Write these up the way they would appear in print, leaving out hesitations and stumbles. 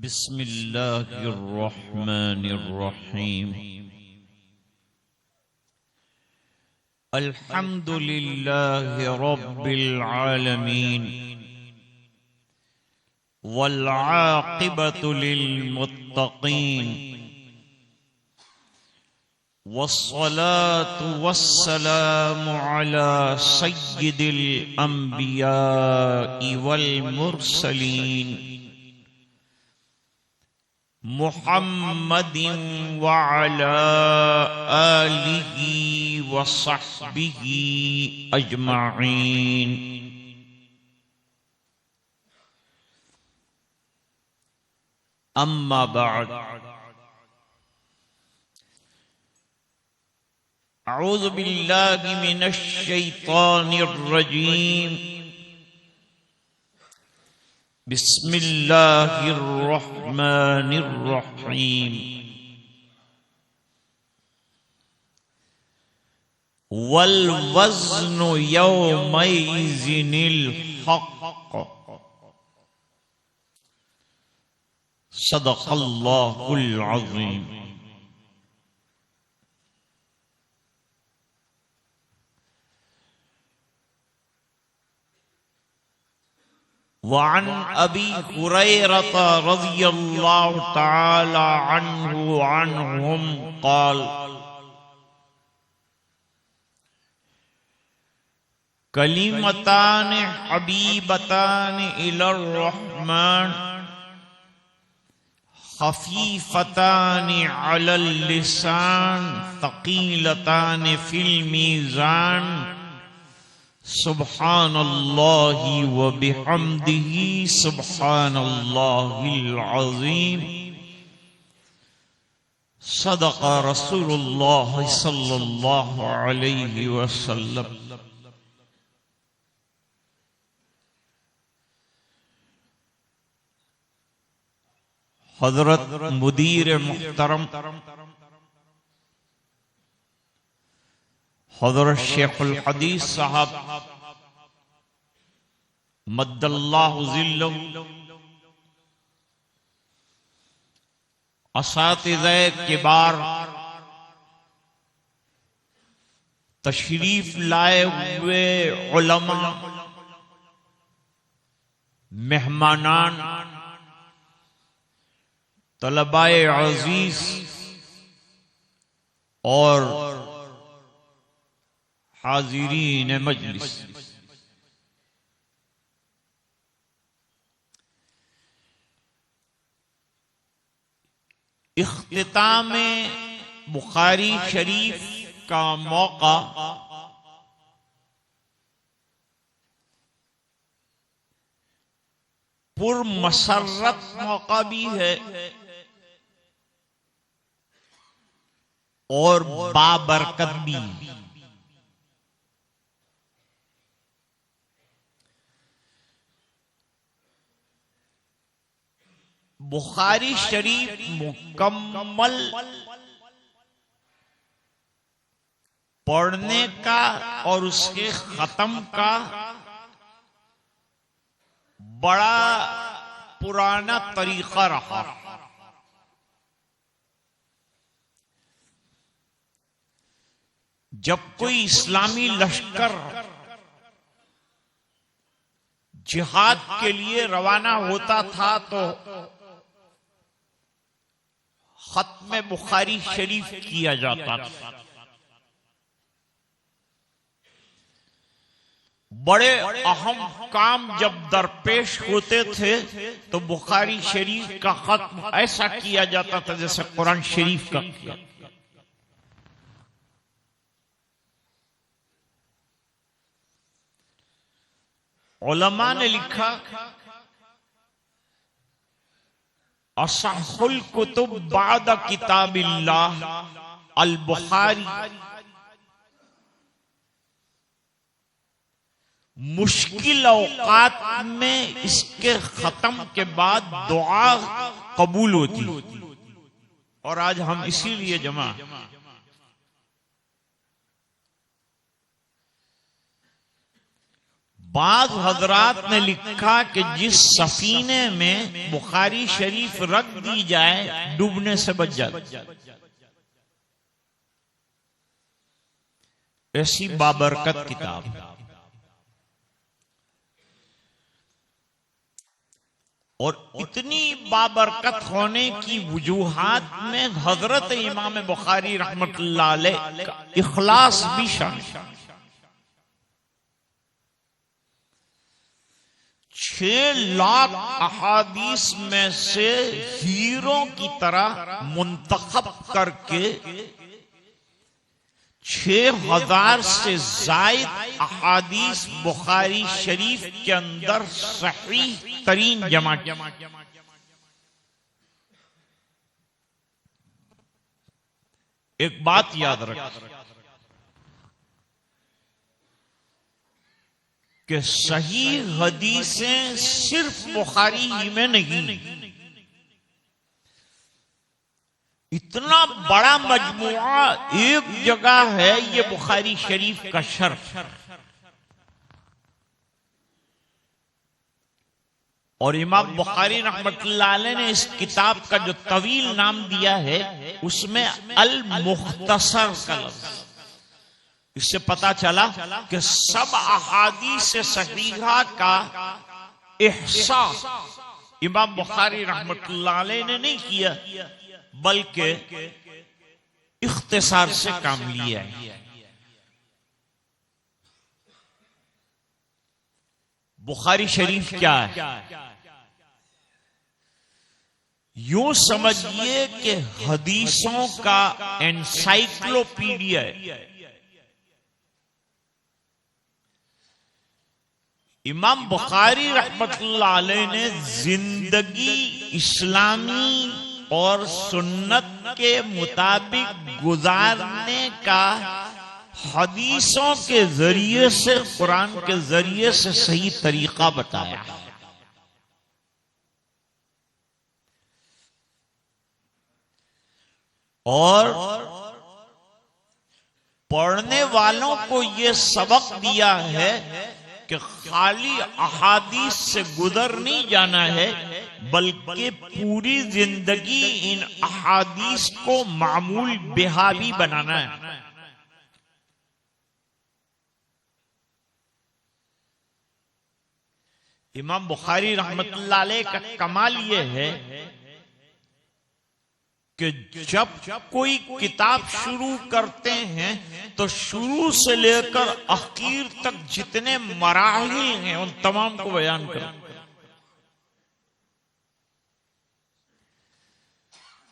बिस्मिल्लाहिर्रहमानिर्रहीम। अल्हम्दुलिल्लाहि रब्बिल आलमीन वल आक़िबतु लिल मुत्तक़ीन वस्सलातु वस्सलामु अला सय्यिदिल अंबियाइ वल मुरसलीन मुहम्मदिन व अला आलिहि व सहबिहि अजमाइन। अम्मा बाद, अऊज़ु बिल्लाहि मिनश शैतानिर रजीम। बिस्मिल्लाहिर्रहमानिर्रहीम। वल वज़्नु यौमइज़िनिल हक़। सदक़ल्लाहुल अज़ीम। वअन अबी हुरैरता रज़ियल्लाहु तआला अन्हुम क़ाल कलिमतान हबीबतान इलर रहमान खफीफतान अलल लिसान तक़ीलतान फिल मीज़ान सुब्हानल्लाहि व बिहम्दिही सुब्हानल्लाहिल अज़ीम। सदक़ रसूलुल्लाह सल्लल्लाहु अलैहि वसल्लम। हज़रत मुदीर मुहतरम हज़रत शेखुल हदीस साहब मद्दल्लाहु ज़िल्लहु असातिज़े किबार तशरीफ लाए हुए उलमा, मेहमानान, तलबाए अजीज और हाजिरीन मजलिस, इख्तिताम बुखारी शरीफ का मौका पुरमसरत मौका भी है और बाबरकत भी। बुखारी शरीफ मुकम्मल पढ़ने का और उसके खत्म का बड़ा पुराना तरीका रहा। जब कोई इस्लामी लश्कर जिहाद के लिए रवाना होता था तो खत्म बुखारी शरीफ किया जाता था। बड़े अहम काम जब दरपेश होते थे तो बुखारी शरीफ का खत्म ऐसा किया जाता था जैसे कुरान शरीफ का किया। उलमा ने लिखा असहुल कुतुब बाद किताबिल्लाह अल बुखारी। मुश्किल औकात में इसके खत्म के बाद दुआ कबूल होती और आज हम इसीलिए जमा बाज हजरात ने लिखा कि जिस सफीने में बुखारी शरीफ रख दी जाए डूबने से बच जाए। ऐसी बाबरकत किताब। और इतनी बाबरकत होने की वजूहात में हजरत इमाम बुखारी रहमतुल्लाह अलैह का इखलास भी शामिल। 6 लाख अहादीस में से हीरों की तरह मुंतखब करके 6000 से जायद अहादीस बुखारी शरीफ के अंदर सहीह तरीन जमा। एक बात याद रख कि सही हदीसें सिर्फ बुखारी ही में नहीं, इतना बड़ा मजमुआ एक जगह है, ये बुखारी शरीफ का शर्फ। और इमाम बुखारी रहमतुल्लाह अलैह ने इस किताब का जो तवील नाम दिया है उसमें अल मुख्तसर का लफ्ज। इससे पता चला कि सब अहादीस सहीहा का इहसा इमाम बुखारी रहमतुल्लाह अलैह ने नहीं किया, बल्कि इख्तिसार से काम लिया है। बुखारी शरीफ क्या है? यूं समझिए कि हदीसों का एनसाइक्लोपीडिया है। इमाम बुखारी रहमतुल्लाह अलैह ने जिंदगी इस्लामी और सुन्नत के मुताबिक गुजारने का हदीसों के जरिए से, कुरान के जरिए से सही तरीका बताया। और पढ़ने वालों को यह सबक दिया है कि खाली अहादीस से गुजर नहीं जाना है, बल्कि पूरी जिंदगी इन अहादीस को मामूल बेहावी बनाना है। इमाम बुखारी रहमतुल्लाह अलैह का कमाल यह है कि जब कोई किताब शुरू करते हैं तो शुरू से लेकर आखिर तक जितने मराहिल हैं उन तमाम को बयान करें।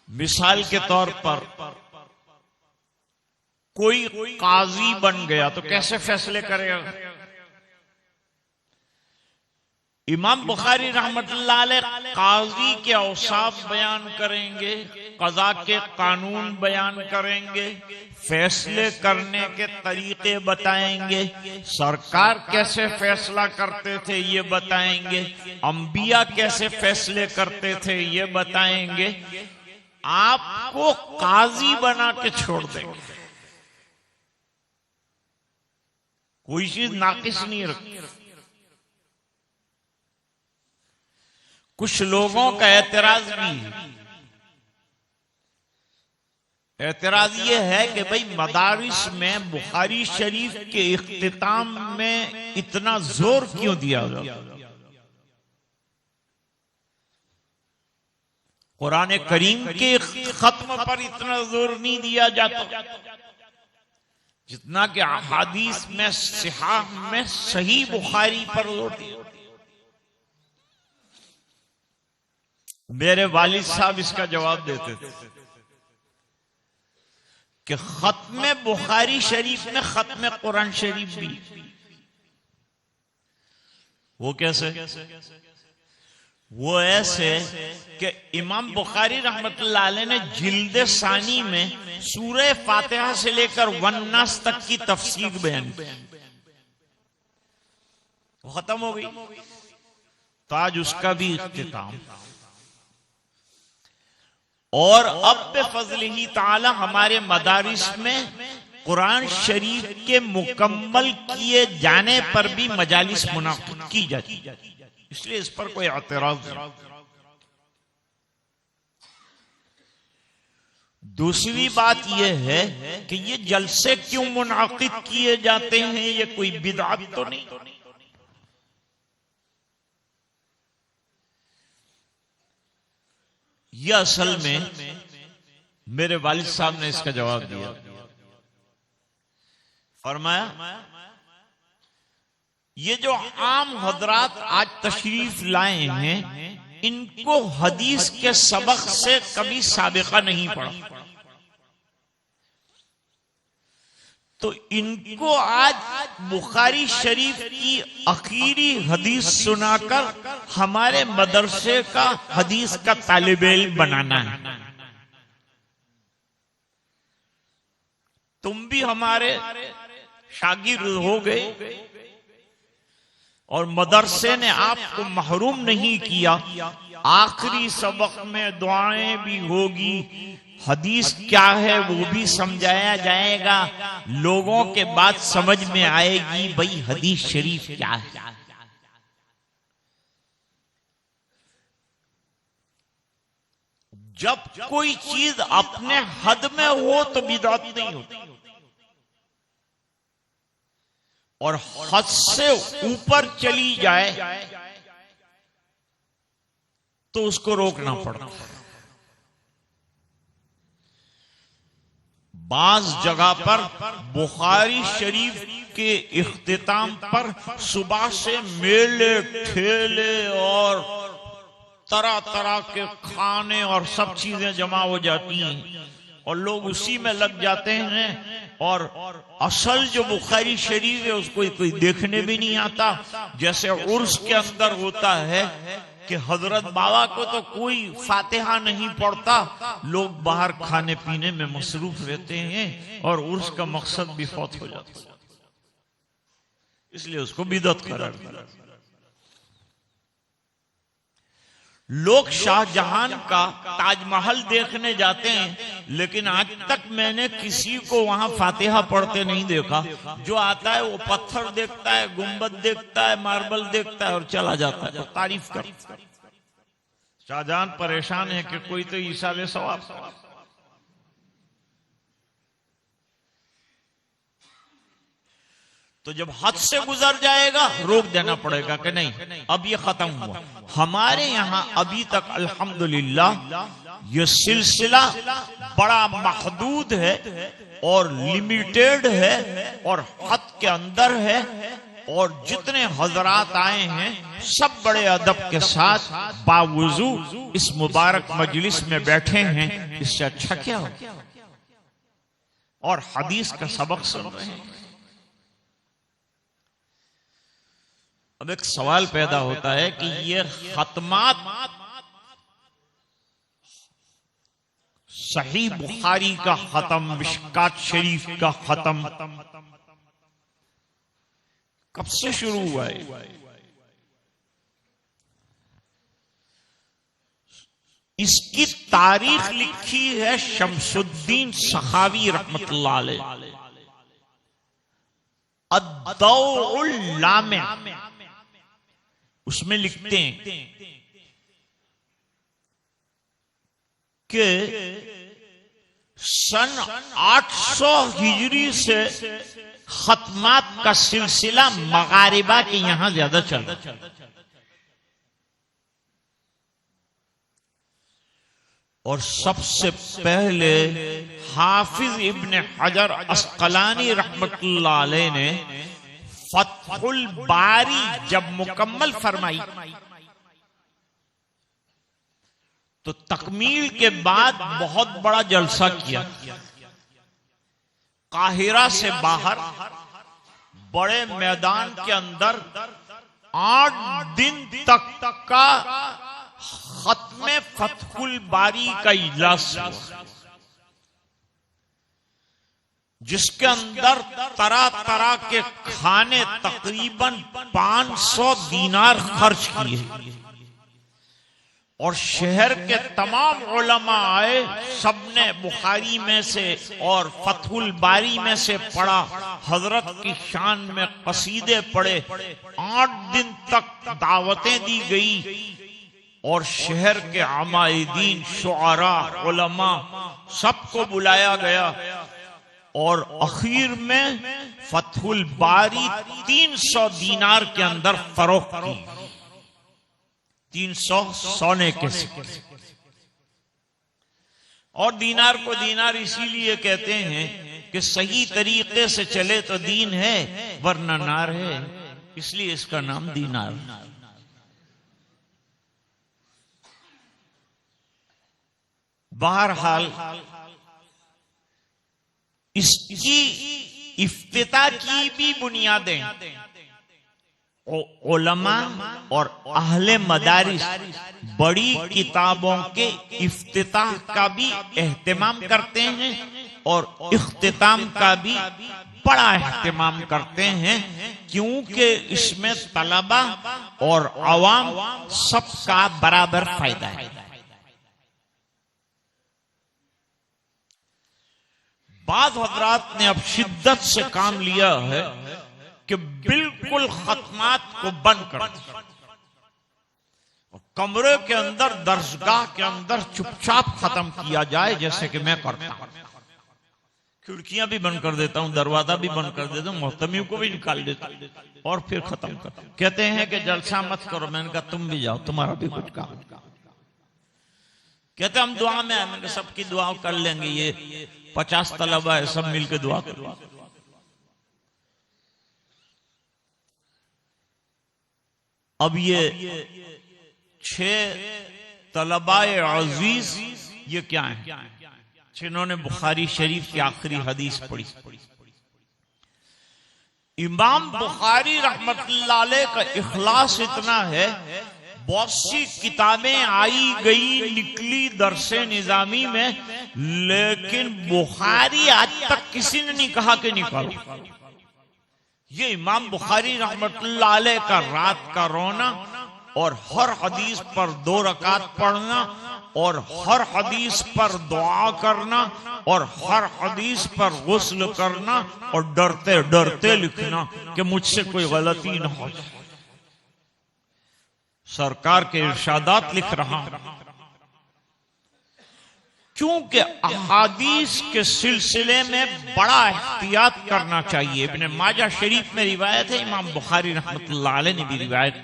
मिसाल के तौर पर कोई काजी बन गया तो कैसे फैसले करेगा? इमाम बुखारी रहमतुल्लाह अलैह काजी के औसाफ बयान करेंगे, कज़ा के कानून बयान करेंगे, फैसले करने के तरीके बताएंगे, सरकार कैसे फैसला करते थे ये बताएंगे, अंबिया कैसे फैसले करते थे ये बताएंगे। आपको काजी बना के छोड़ देंगे, कोई चीज नाकिस नहीं रखी। कुछ लोगों का एतराज भी है। एतराज ये है कि भाई मदारिस में बुखारी शरीफ के इख्तिताम में इतना जोर क्यों दिया जाता? कुरान करीम के खत्म पर इतना जोर नहीं दिया जाता जितना कि अहादीस में, सिहाह में सही बुखारी पर जोर दिया। मेरे वालिद साहब इसका जवाब देते थे कि खत्म बुखारी शरीफ में खत्म कुरान शरीफ भी। वो कैसे? वो ऐसे कि इमाम बुखारी रहमतुल्लाह अलैह ने जिल्द सानी में सूरह फातिहा से लेकर वन्नास तक की तफसीर बयान की। वो खत्म हो गई तो आज उसका भी इख्तिताम। और अब बेफज़लिही ताला हमारे मदारिस में कुरान शरीफ के मुकम्मल किए जाने पर भी मजालिस मुनाकिद की जाती, इसलिए इस पर कोई एतराज नहीं। दूसरी बात यह है कि ये जलसे क्यों मुनाकिद किए जाते हैं, ये कोई बिदअत तो नहीं। ये असल में मेरे वालिद साहब ने इसका जवाब दिया। फरमाया ये जो आम हजरात आज तशरीफ लाए हैं, इनको हदीस के सबक से कभी साबिका नहीं पड़ा, तो इनको आज बुखारी शरीफ की आखिरी हदीस सुनाकर हमारे मदरसे का हदीस का तालिबे इल्म बनाना है। तुम भी हमारे शागिर्द हो गए और मदरसे ने आपको महरूम नहीं किया। आखिरी सबक में दुआएं भी होगी, हदीस क्या है वो भी समझाया जाएगा, लोगों के बात समझ में आएगी भाई हदीस शरीफ क्या है। जब कोई चीज अपने हद में हो तो बिदअत नहीं होती, और हद से ऊपर चली जाए तो उसको रोकना पड़ता है। बाज जगह पर बुखारी शरीफ के इख्तिताम पर सुबह से मेले ठेले और तरह तरह के खाने और सब चीजें जमा हो जाती हैं और लोग उसी में लग जाते हैं, और असल जो बुखारी शरीफ है उसको कोई देखने भी नहीं आता। जैसे उर्स के अंदर होता है कि हजरत बाबा को तो कोई फातिहा नहीं पढ़ता, लोग बाहर खाने पीने में मसरूफ रहते हैं और उर्स का मकसद भी फौत हो जाता है, इसलिए उसको बिदअत करार दिया। लोग शाहजहां का ताजमहल देखने जाते हैं, लेकिन आज तक मैंने किसी को वहां फातिहा पढ़ते नहीं देखा। जो आता है वो पत्थर देखता है, गुंबद देखता है, मार्बल देखता है और चला जाता है, तारीफ कर। शाहजहां परेशान है कि कोई तो ईसाले सवाब। तो जब हद से गुजर जाएगा रोक देना पड़ेगा कि नहीं अब ये खत्म हुआ। हमारे यहाँ अभी तक अल्हम्दुलिल्लाह ये सिलसिला बड़ा महदूद है और लिमिटेड है और हद के अंदर है, और जितने हजरात आए हैं सब बड़े अदब के साथ बावजू इस मुबारक मजलिस में बैठे हैं, इससे अच्छा क्या हो, और हदीस का सबक सुन रहे हैं। अब एक सवाल पैदा होता है कि ये खत्मात सही बुखारी का खत्म, मिशकात शरीफ का खत्म कब से शुरू हुआ है? इसकी तारीख लिखी है शमसुद्दीन सखावी रहमतुल्लाह अलैह, अद्दौउल लामे, उसमें लिखते हैं कि सन 800 हिजरी से खत्मात का सिलसिला मगारिबा के यहां ज्यादा चल रहा है, और सबसे पहले हाफिज इब्न हजर अस्कलानी रहमतुल्लाह अलैह ने फतहुल बारी जब मुकम्मल फरमाई तो तकमील के बाद बहुत बड़ा जलसा किया। काहिरा से बाहर बड़े मैदान के अंदर 8 दिन तक का खत्मे फतहुल बारी का इजलास हुआ, जिसके अंदर तरह तरह के खाने तकरीबन 500 दीनार खर्च किए, और शहर के तमाम उलमा आए, सबने बुखारी में से और फतहुल बारी में से पढ़ा, हजरत की शान में कसीदे पढ़े, 8 दिन तक दावतें दी गई और शहर के अमाइदीन, शुआरा, उलमा सबको बुलाया गया और आखिर में फतहुल बारी 300 दीनार के अंदर फरोख्त की, 300 सोने के सिक्के। और दीनार को दीनार इसीलिए कहते हैं कि सही तरीके से चले तो दीन है, वरना नार है, इसलिए इसका नाम दीनार। बहरहाल इसकी इफ्तिता की भी बुनियादें उलमा और अहले मदारिस बड़ी किताबों के इफ्तिताह का भी एहतमाम करते हैं और इख्तिताम का भी बड़ा एहतमाम करते हैं, क्योंकि इसमें तलबा और अवाम सबका बराबर फायदा है। बाद हजरात ने अब शिद्दत से काम लिया है कि बिल्कुल खत्मात को बंद कर दिया, कमरे के अंदर, दरसगाह के अंदर चुपचाप खत्म किया जाए, जैसे कि मैं करता हूं। खिड़कियां भी बंद कर देता हूं, दरवाजा भी बंद कर देता हूं, मोहतमियों को भी निकाल देता हूं और फिर खत्म कर। कहते हैं कि जलसा मत करो, मैंने कहा तुम भी जाओ, तुम्हारा भी कुछ काम। कहते हम दुआ में आए, मैंने सबकी दुआ कर लेंगे, ये 50 तलबा है, सब मिलकर दुआ करो। अब ये 6 तलबाए अजीज ये क्या है, जिन्होंने बुखारी शरीफ की आखिरी हदीस पढ़ी। इमाम बुखारी रहमतुल्लाह अलैह का इखलास इतना है, बहुत सी किताबें आई गई निकली दरसे निजामी में, लेकिन बुखारी आज तक किसी ने नहीं कहा कि निकालो। ये इमाम बुखारी रहमतुल्लाह अलैह का रात का रोना और हर हदीस पर 2 रकात पढ़ना और हर हदीस पर दुआ करना और हर हदीस पर गुस्ल करना और डरते डरते लिखना कि मुझसे कोई गलती न हो जाए। सरकार के इरशादात लिख रहा हूं, क्योंकि अहादीस के सिलसिले में बड़ा एहतियात करना चाहिए। इब्ने माजा शरीफ में रिवायत है, इमाम बुखारी रहमतुल्लाह अलैह ने भी रिवायत,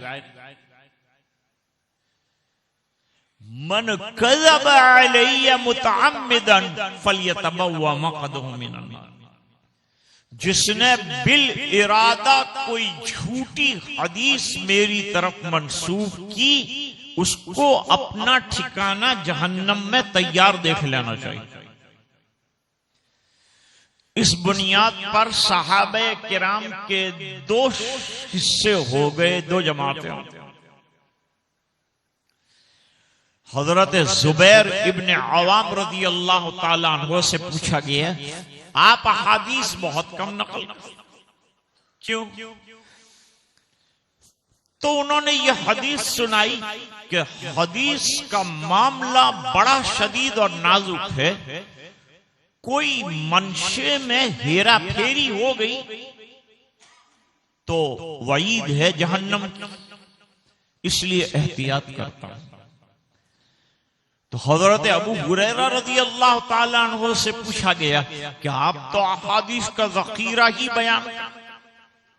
मन कज़ब अलैया मुतअम्मिदन फलयतबव्वा मक़अदहु मिनन नार। जिसने बिल इरादा कोई झूठी हदीस मेरी तरफ मंसूब की, उसको अपना ठिकाना जहन्नम में तैयार देख लेना चाहिए। इस बुनियाद पर सहाबे किराम के 2 हिस्से हो गए, 2 जमातें। हजरत जुबैर इब्ने अवाम रज़ी अल्लाह ताला अन्हु से पूछा गया, आप अहादीस बहुत कम नकल, क्यों? तो उन्होंने ये हदीस सुनाई कि हदीस का मामला बड़ा शदीद और नाजुक है, कोई मंशे में हेरा फेरी हो गई तो वईद है जहन्नम, इसलिए एहतियात करता हूं। तो हजरत अबू हुरैरा रज़ी अल्लाह ताला अन्हु से पूछा गया कि आप तो अहादीस का ज़ख़ीरा ही बयान,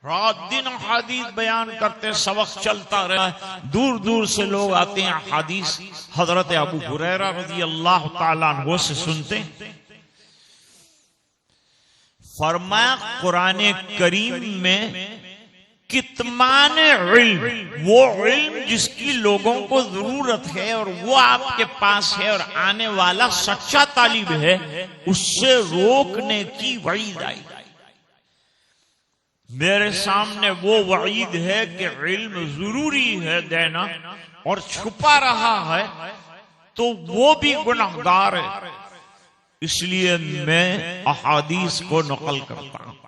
रात दिन अहादीस बयान करते, सबक चलता रहा है, दूर दूर से लोग आते हैं अहादीस हजरत अबू हुरैरा रज़ी अल्लाह ताला अन्हु से सुनते। फरमाया कुरान करीम में कितमान इल्म, वो इल्म जिसकी लोगों को जरूरत है और वो आपके पास है और आने वाला सच्चा तालिब है, उससे रोकने की वईद आई। मेरे सामने वो वईद है कि इल्म जरूरी है देना और छुपा रहा है तो वो भी गुनाहगार है, इसलिए मैं अहादीस को नकल करता हूं।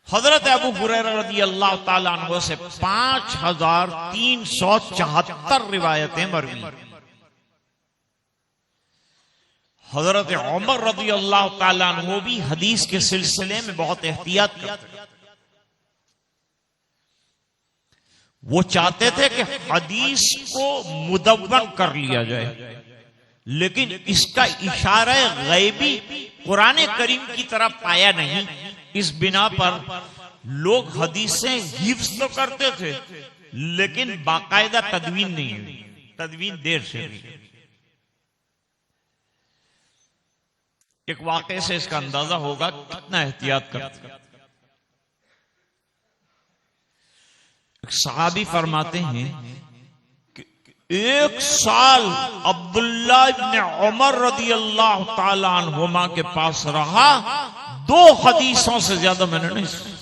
हजरत अबू हुरैरा रज़ी अल्लाह ताला अन्हु से 5374 रिवायतें मरवी। हजरत उमर रज़ी अल्लाह ताला अन्हु भी हदीस के सिलसिले में बहुत एहतियात करते। वो चाहते थे कि हदीस को मुदव्वन कर लिया जाए, लेकिन इसका इशारा गैबी कुरान करीम की तरफ पाया नहीं। इस बिना पर लोग हदीसें हिफ्ज तो करते थे, लेकिन बाकायदा तदवीन नहीं हुई, तदवीन देर से हुई। एक वाक़े से इसका अंदाजा होगा कितना एहतियात करते। एक सहाबी फरमाते हैं कि एक साल अब्दुल्ला इब्न उमर रज़ी अल्लाह ताला अन्हुमा के पास रहा, 2 हदीसों से ज्यादा मैंने नहीं सुना।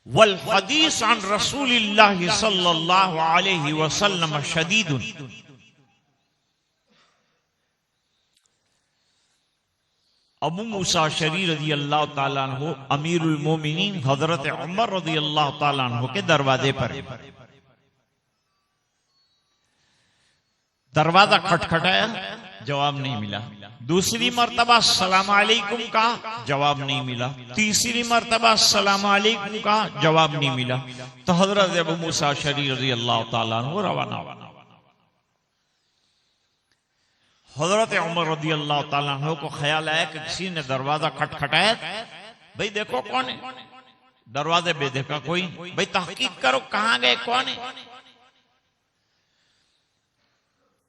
वल हदीस अन रसूलिल्लाह सल्लल्लाहु अलैहि वसल्लम शदीदुन। अबू मूसा अशअरी रज़ी अल्लाह ताला अन्हु अमीरुल मोमिनीन हजरत उमर रज़ी अल्लाह ताला अन्हु के दरवाजे पर, दरवाजा खटखटाया, जवाब नहीं मिला। दूसरी मर्तबा सलाम अलैकुम कहा, जवाब नहीं मिला। तीसरी मर्तबा सलाम अलैकुम कहा, जवाब नहीं मिला। तो हजरत अबू मूसा अशअरी रज़ी अल्लाह ताला अन्हु रवाना। हजरत उमर रज़ी अल्लाह ताला अन्हु को ख्याल आया कि किसी ने दरवाजा खटखटाया। भाई देखो कौन है, दरवाजे पे देखा कोई, भाई तहकीक करो कहां गए, कौन है।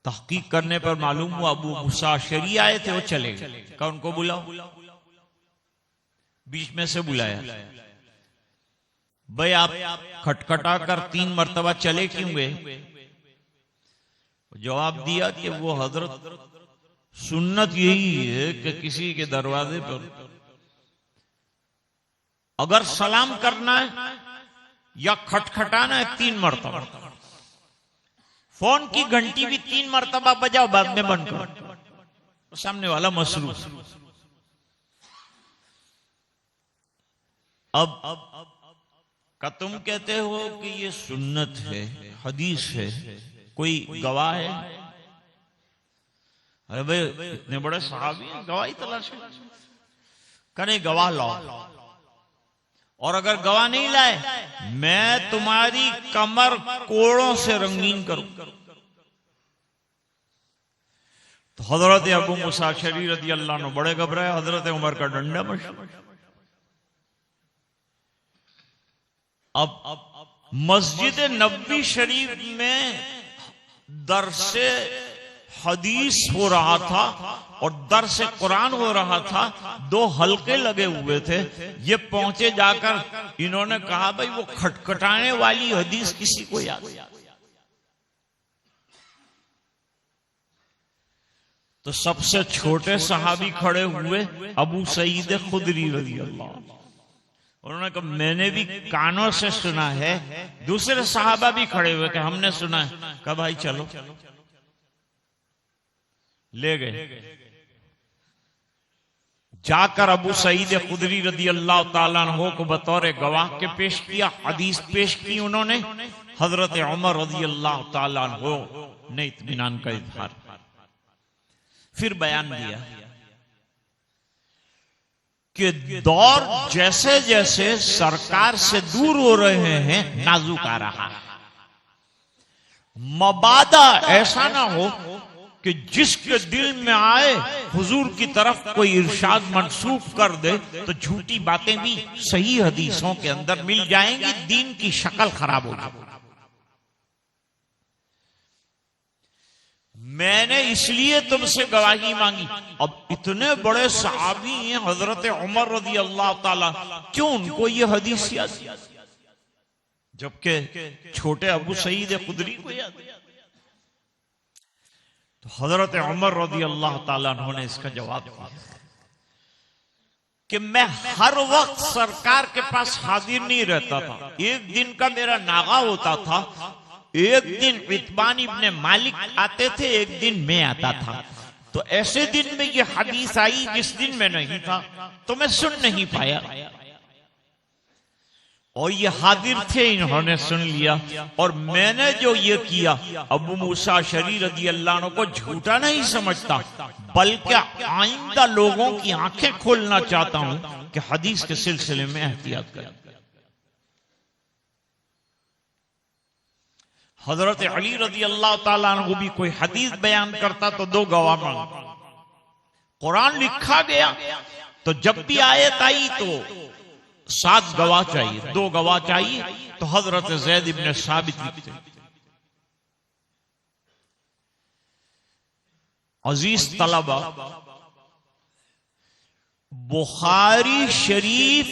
तहकीक करने पर मालूम हुआ अबू मूसा अशअरी आए थे, वो चले गए। कहा उनको बुलाओ, बीच में से बुलाया। भाई आप खटखटा कर 3 मर्तबा चले क्यों गए। जवाब दिया कि वो हजरत सुन्नत यही है कि किसी के दरवाजे पर अगर सलाम करना है या खटखटाना है 3 मर्तबा, फोन की घंटी भी 3 मर्तबा बजाओ, बाद में बंद करो, तो सामने वाला मसरूफ। अब का तुम कहते हो कि ये सुन्नत है, हदीस है, कोई गवाह है। अरे भाई इतने बड़े सहाबी हैं, गवाही तलाश करें, गवाह लाओ। और अगर गवाह नहीं लाए, मैं तुम्हारी कमर कोड़ों से रंगीन करूं। तो हजरत अबू मूसा अशअरी रज़ी अल्लाह अन्हु बड़े घबराए। हजरत उमर का डंडा मशहूर। अब मस्जिद नबवी शरीफ में दरसे हदीस हो रहा था और दरसे कुरान हो रहा था, 2 हलके लगे हुए थे। ये पहुंचे जाकर इन्होंने कहा भाई वो खटखटाने वाली हदीस किसी को याद। तो सबसे छोटे सहाबी खड़े हुए अबू सईद खुदरी रज़ी अल्लाह। उन्होंने कहा मैंने भी कानों से सुना है। दूसरे सहाबा भी खड़े हुए कि हमने सुना है। कहा भाई चलो, ले गए। जाकर अबू सईद खुदरी रज़ी अल्लाह ताला अन्हु को बतौर गवाह के पेश किया, हदीस पेश की उन्होंने। हजरत उमर रज़ी अल्लाह ताला अन्हु ने इत्मीनान का इजहार, फिर बयान दिया कि दौर जैसे जैसे सरकार से दूर हो रहे हैं नाजुक आ रहा है। मबादा ऐसा ना हो कि जिसके दिल में आए हुजूर की तरफ कोई इरशाद मंसूब कर दे तो झूठी बातें भी सही हदीसों के अंदर मिल जाएंगी, दीन की शक्ल खराब हो जाएगी। मैंने इसलिए तुमसे गवाही मांगी। अब इतने बड़े सहाबी हैं हजरत उमर रज़ी अल्लाह ताला, क्यों उनको ये हदीस याद, जबकि छोटे अबू सईद खुदरी को याद। तो हजरत उमर रज़ी अल्लाह ताला उन्होंने इसका जवाब दिया कि मैं हर वक्त सरकार के पास हाजिर नहीं रहता था। एक दिन का मेरा नागा होता था, एक दिन इत्बान इब्ने मालिक आते थे, एक दिन मैं आता था। तो ऐसे दिन में ये हदीस आई जिस दिन मैं नहीं था, तो मैं सुन नहीं पाया, और ये हाजिर थे, इन्होंने सुन लिया। और मैंने जो ये किया, अबू मूसा अशरी रज़ी अल्लाह अन्हु को झूठा नहीं समझता, बल्कि आइंदा लोगों की आंखें खोलना चाहता हूं कि हदीस के सिलसिले में एहतियात करें। हजरत अली रज़ी अल्लाह ताला अन्हु भी कोई हदीस बयान करता तो दो गवाह मांगता। कुरान लिखा गया तो जब भी आयत आई तो 7 गवाह चाहिए, 2 गवाह चाहिए। तो हजरत ज़ैद इब्न साबित लिखते, अजीज तलबा, बुखारी शरीफ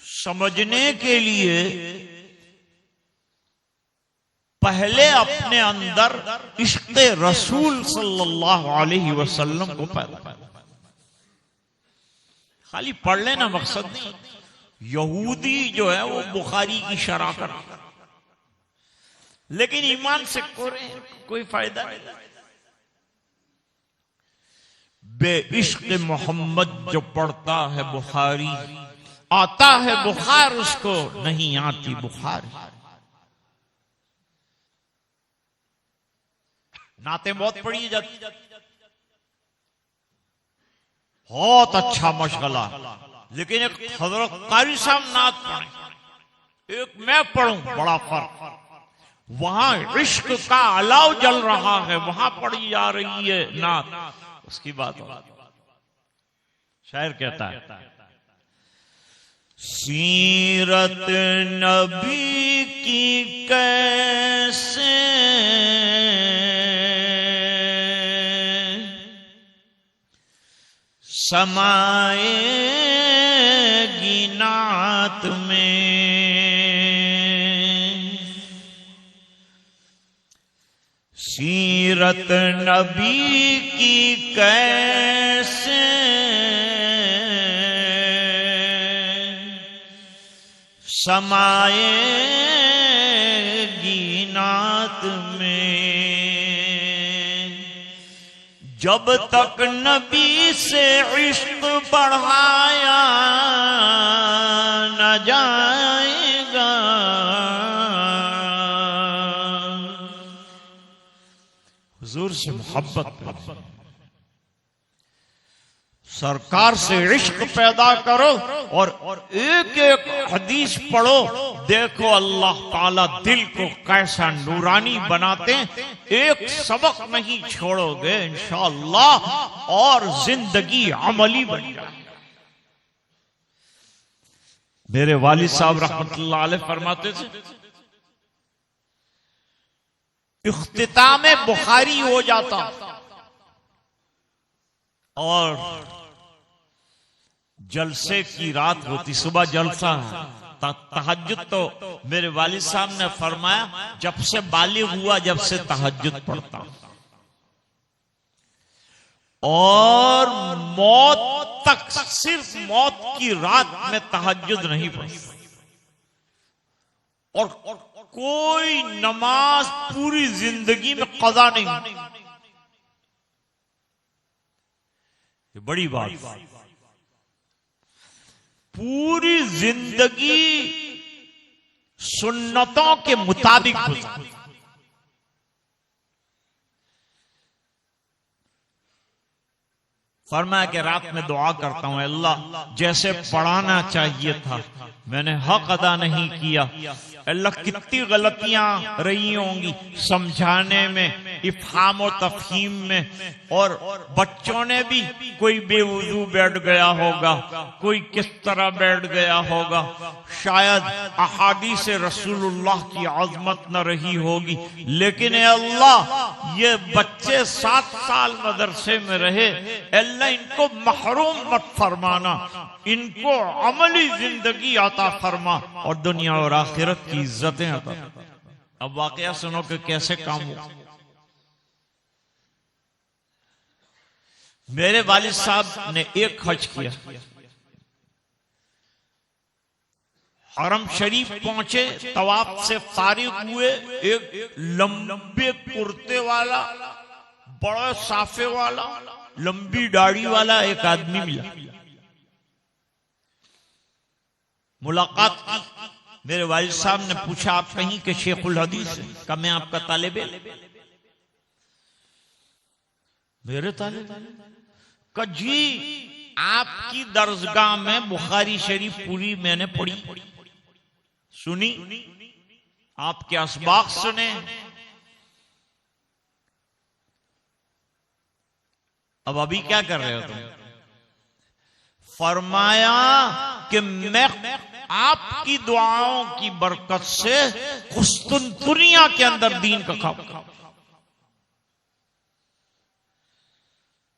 समझने के लिए पहले अपने अंदर इश्क़ रसूल सल्लल्लाहु अलैहि वसल्लम को पैदा कर। खाली पढ़ लेना मकसद नहीं। यहूदी जो है वो बुखारी की शरह कर, लेकिन ईमान से कोई फायदा नहीं। बेइश्क़ मोहम्मद जो पढ़ता है बुखारी, आता है बुखार, उसको नहीं आती बुखार। नाते बहुत पढ़ी जाती, बहुत अच्छा मशगला, लेकिन एक हजरत कारी साहब नात पढ़े, एक मैं पढ़ूं, बड़ा फर्क। वहां इश्क का अलाव जल रहा है, वहां पढ़ी जा रही है नात, उसकी बात हो। शायर कहता है, सीरत नबी की कैसे समाएगी नात में, सीरत नबी की कैसे समाएगी नात में, जब तक नबी से इश्क बढ़ाया न जाएगा, हुजूर से मोहब्बत, सरकार से इश्क पैदा करो और एक एक हदीस पढ़ो। देखो अल्लाह ताला दिल को कैसा नूरानी बनाते हैं। एक सबक नहीं छोड़ोगे इंशाअल्लाह और जिंदगी अमली बन जाए। मेरे वालिद साहब रहमतुल्लाह अलैह फरमाते थे, इख्तिताम बुखारी हो जाता और जलसे की रात होती, सुबह जलसा है, तहज्जुद। तो मेरे वालिद साहब ने फरमाया, जब से बालिग हुआ जब से तहज्जुद पढ़ता और मौत तक, सिर्फ मौत की रात में तहज्जुद नहीं पढ़ता, और कोई नमाज पूरी जिंदगी में कज़ा नहीं। ये बड़ी बात, पूरी जिंदगी सुन्नतों के मुताबिक गुजारी। फरमाया कि रात में दुआ करता हूं, अल्लाह जैसे पढ़ाना चाहिए था मैंने हक अदा नहीं किया, अल्लाह कितनी गलतियां रही होंगी समझाने में, इफ़हाम और तफ़हीम में, और बच्चों ने भी कोई बेवुजू बैठ गया होगा, कोई किस तरह बैठ गया होगा, शायद अहादीस रसूलुल्लाह की अज़मत न रही होगी। लेकिन अल्लाह ये बच्चे 7 साल मदरसे में रहे, अल्लाह इनको महरूम मत फरमाना, इनको अमली जिंदगी अता फरमा और दुनिया और आखिरत की इज्जतें अता। अब वाकया सुनो कि कैसे काम हुआ। मेरे वालिद साहब ने एक हज किया, हरम शरीफ पहुंचे, तवाफ से फारिग हुए, एक लंबे कुर्ते वाला बड़ा साफे वाला, लंबी दाढ़ी वाला एक आदमी मिला। मुलाकात की। मेरे वालिद साहब ने पूछा, आप कहीं के शेखुल हदीस हैं? कहा मैं आपका तालिबे। मेरे तालिबे? कहा जी आपकी दरसगाह में बुखारी शरीफ पूरी मैंने पढ़ी, सुनी, आपके असबाक सुने। अब अभी क्या कर रहे हो तुम? फरमाया कि मैं आपकी दुआओं की बरकत से कुस्तुनतुनिया के अंदर दीन का खाब।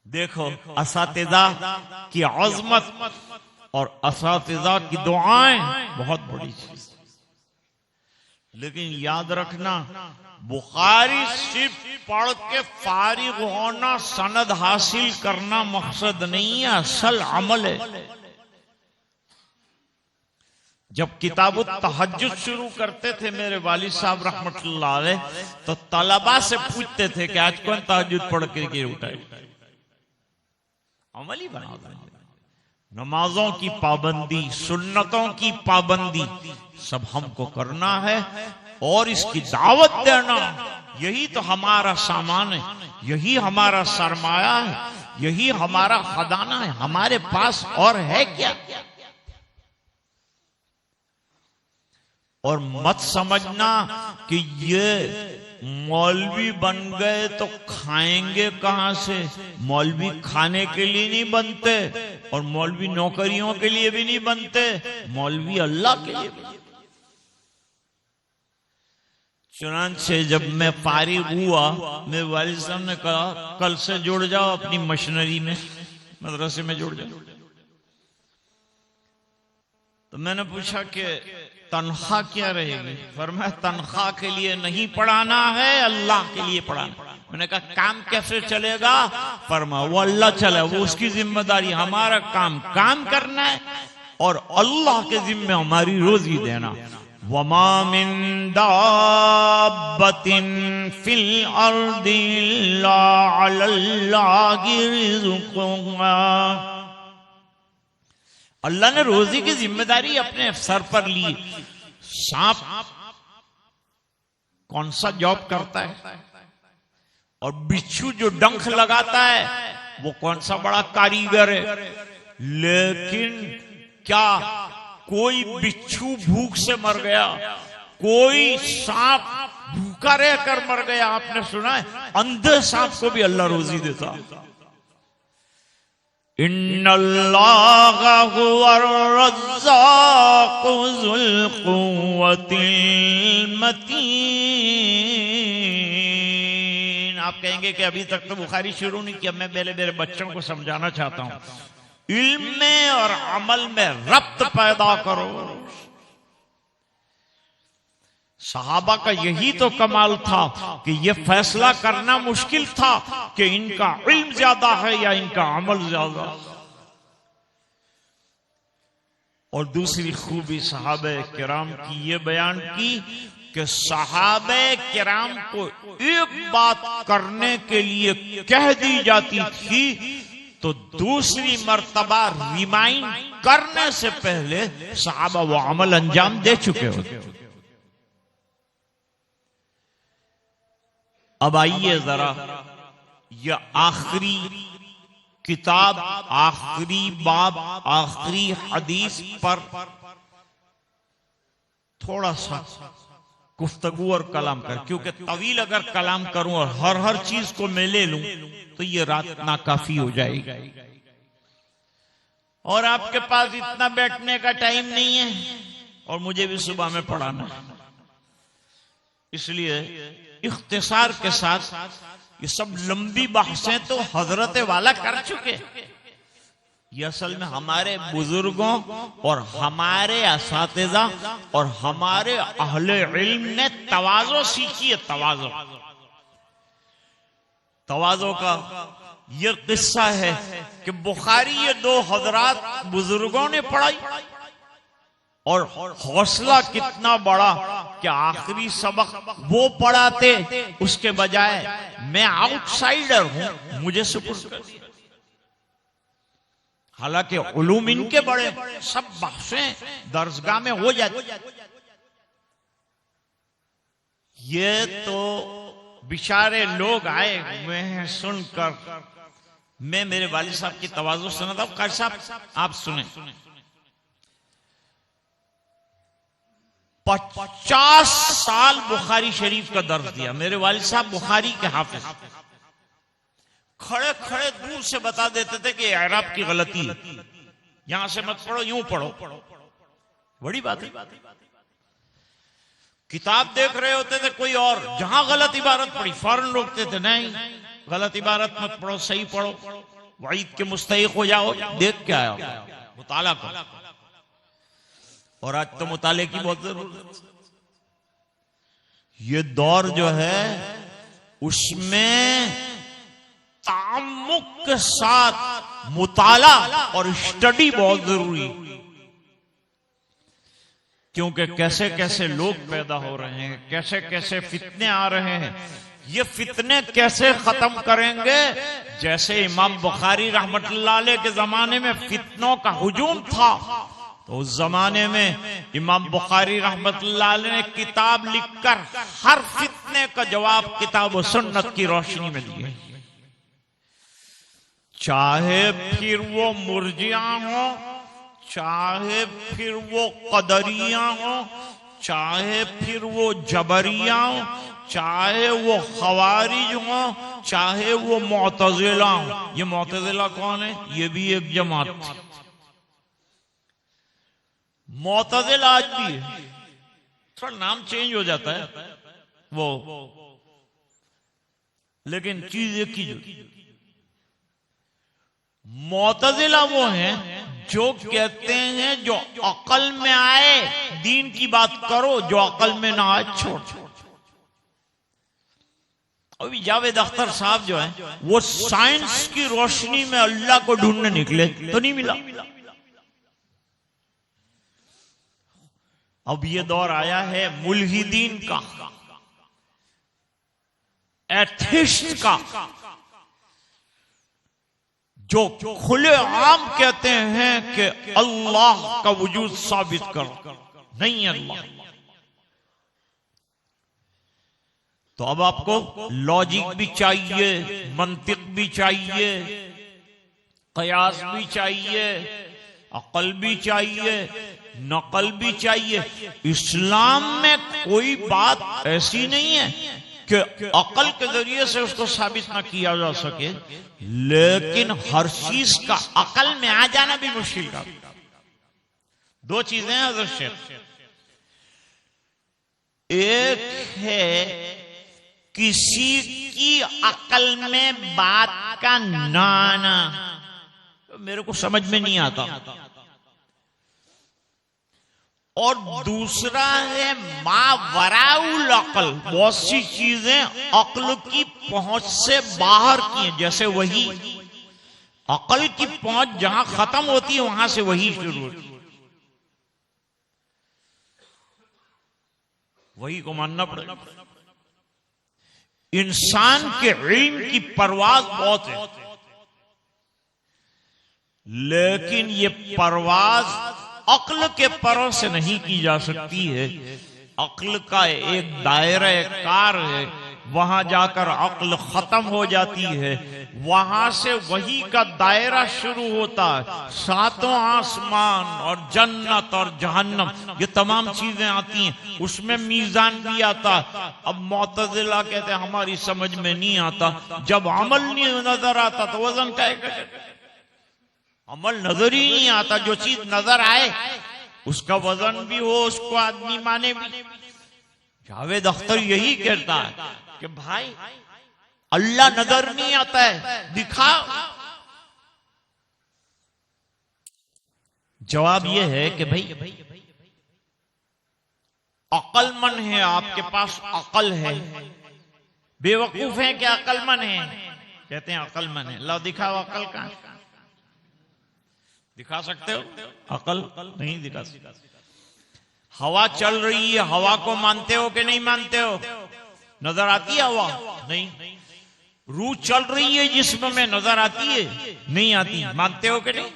देखो असातिज़ा की अज़मत और असातिज़ा की दुआएं बहुत बड़ी चीज। लेकिन याद रखना, बुखारी सिर्फ पढ़ के फारिग होना, सनद हासिल करना मकसद नहीं है, असल अमल है। जब किताबुत तहज्जुद शुरू करते थे मेरे वालिद साहब रहमतुल्लाह अलैह, तो तलबा से पूछते थे कि आज कौन तहज्जुद पढ़ के गिर उठाए। अमली बना दें। नमाजों की पाबंदी, सुन्नतों की पाबंदी सब हमको करना है और इसकी दावत देना, यही तो हमारा सामान है, यही हमारा सरमाया है, यही हमारा खजाना है। हमारे पास और है क्या? और मत समझना कि ये मौलवी बन गए तो खाएंगे कहां से। मौलवी खाने के लिए नहीं बनते और मौलवी नौकरियों के लिए भी नहीं बनते, मौलवी अल्लाह के लिए बनते। चुनांचे जब मैं फारिग हुआ, मेरे वालिद साहब ने कहा कल से जुड़ जाओ अपनी मशीनरी में, मदरसे में जुड़ जाओ। तो मैंने पूछा कि तनख्वाह क्या रहेगी? फरमाया तनख्वाह के लिए नहीं पढ़ाना है, अल्लाह के लिए पढ़ाना। मैंने कहा काम कैसे चलेगा? फरमाया वो अल्लाह चले, वो उसकी जिम्मेदारी, हमारा काम काम करना है और अल्लाह के जिम्मे हमारी रोजी देना। वमा मिन दाब्बतिन फिल अर्दि इल्ला अलल्लाहि रिज़्क़ुहा। अल्लाह ने रोजी की जिम्मेदारी अपने सर पर ली। सांप कौन सा जॉब करता है और बिच्छू जो डंख लगाता है वो कौन सा बड़ा कारीगर है। लेकिन क्या कोई बिच्छू भूख से मर गया, कोई सांप भूखा रहकर मर गया? आपने सुना है? अंधे सांप को भी अल्लाह रोजी देता। इन्नल्लाहा हुवर रज़्ज़ाक़ु ज़ुल क़ुव्वतिल मतीन। आप कहेंगे कि अभी तक तो बुखारी शुरू नहीं किया। मैं पहले मेरे बच्चों को समझाना चाहता हूं, इल्म में और अमल में रब्त पैदा करो। सहाबा का यही तो कमाल था कि यह फैसला करना मुश्किल था कि इनका इल्म ज्यादा है या इनका अमल ज्यादा। और दूसरी खूबी सहाबे किराम की यह बयान की कि सहाबे किराम को एक बात करने के लिए कह दी जाती थी तो दूसरी मर्तबा रिमाइंड करने से पहले सहाबा वो अमल अंजाम दे चुके होते। अब आइए जरा यह आखिरी किताब, आखिरी बाब, आखिरी हदीस पर थोड़ा सा गुफ्तगू और कलाम कर, क्योंकि तवील अगर कलाम करूं और हर चीज को मैं ले लूं तो ये रात नाकाफी हो जाएगी और आपके पास इतना बैठने का टाइम नहीं है और मुझे भी सुबह में पढ़ाना है। इसलिए इख्तिसार के साथ ये सब लंबी बहसें तो हजरत वाला कर चुके। ये असल में हमारे बुजुर्गों और हमारे असातिज़ा और हमारे अहले इल्म ने तवाज़ो सीखी है। तवाज़ो का ये किस्सा है कि बुखारी ये दो हजरात बुजुर्गों ने पढ़ाई और हौसला कितना बड़ा कि आखिरी सबक वो पढ़ाते, उसके बजाय मैं आउटसाइडर हूं, मुझे सुपुर्द कर दिया। हालांकि उलूम इनके बड़े, सब बहसें दर्सगाह में हो जाती। ये तो बेचारे लोग आए हुए हैं सुनकर। मैं मेरे वालिद साहब की तवाज़ु सुनाता हूं। कारी साहब आप सुने। 50 साल बुखारी शरीफ का दर्ज दिया। मेरे वालिद साहब बुखारी के हाफिज, खड़े खड़े दूर से बता देते थे कि इराब की गलती है, यहां से मत पढ़ो, यूं पढ़ो। बड़ी बात है। किताब देख रहे होते थे कोई और, जहां गलत इबारत पढ़ी फौरन रोकते थे, नहीं गलत इबारत मत पढ़ो, सही पढ़ो, वईद के मुस्तहिक हो जाओ। देख क्या आया, मुताला करो। और आज तो मुताले की बहुत जरूरत है। ये दौर जो है उसमें तामुक के साथ मुताला और स्टडी बहुत जरूरी, क्योंकि कैसे कैसे लोग पैदा हो रहे हैं, कैसे कैसे फितने आ रहे हैं। ये फितने कैसे खत्म करेंगे? जैसे इमाम बुखारी रहमतुल्लाह अलैह के जमाने में फितनों का हुजूम था, तो उस जमाने में इमाम बुखारी रहमतुल्लाह अलैह ने किताब लिखकर हर फितने का जवाब किताब और सुन्नत की रोशनी में दिया। चाहे फिर वो मुर्जिया हो, चाहे फिर वो कदरिया हो, चाहे फिर वो जबरिया हो, चाहे वो खवारिज हो, चाहे वो मुअतजिला हो। ये मुअतजिला कौन है? ये भी एक जमात थी। मुअतजिला आज भी है, थोड़ा नाम चेंज हो जाता है वो, लेकिन चीज एक ही। मुअतजिला वो हैं जो कहते हैं जो अकल में आए दीन की बात करो, जो अकल में ना आए छोड़। अभी जावेद अख्तर साहब जो है वो साइंस की रोशनी में अल्लाह को ढूंढने निकले तो नहीं मिला। अब ये दौर आया है मुल्हिदीन का, एथिस्ट का, जो खुले आम कहते हैं कि अल्लाह का वजूद साबित करो, नहीं अल्लाह। तो अब आपको लॉजिक भी चाहिए, मंतिक भी चाहिए, कयास भी चाहिए, अकल भी चाहिए, नकल भी चाहिए। इस्लाम में कोई बात ऐसी नहीं है कि अकल के जरिए से उसको साबित ना किया जा सके, लेकिन हर चीज का अकल में आ जाना भी मुश्किल का। दो चीजें हैं हज़रत शेख। एक है किसी की अकल में बात का ना आना, तो मेरे को समझ में नहीं आता, और दूसरा है मावराउल अकल, बहुत सी चीजें अक्ल की पहुंच से बाहर की हैं। जैसे वही अकल की पहुंच जहां खत्म होती है वहां से वही शुरू होती है, वही को मानना पड़ेगा। इंसान के इल्म की परवाज बहुत है, लेकिन ये परवाज अक्ल के परों से नहीं की जा सकती है। अक्ल का एक दायरा कार है, वहां जाकर अक्ल खत्म हो जाती है, वहां से वही का दायरा शुरू होता है। सातों आसमान और जन्नत और जहन्नम, ये तमाम चीजें आती हैं, उसमें मीजान भी आता है। अब मुअतजिला कहते हैं हमारी समझ में नहीं आता, जब अमल नहीं नजर आता तो वजन क्या है? अमल नजर ही नहीं आता। जो चीज नजर आए उसका वजन भी हो, उसको आदमी माने भी। जावेद अख्तर यही कहता है कि भाई अल्लाह नजर नहीं आता है, दिखाओ। जवाब यह है कि भाई अक्लमंद है, आपके पास अकल है, बेवकूफ है कि अक्लमंद है? कहते हैं अक्लमंद है। लो दिखाओ अकल का, दिखा सकते हो? अकल नहीं दिखा सकते। हवा चल रही है, हवा को मानते हो कि नहीं मानते हो? नजर आती है हवा? नहीं। रूह चल रही है जिस्म में, नजर आती है? नहीं आती। मानते हो कि नहीं?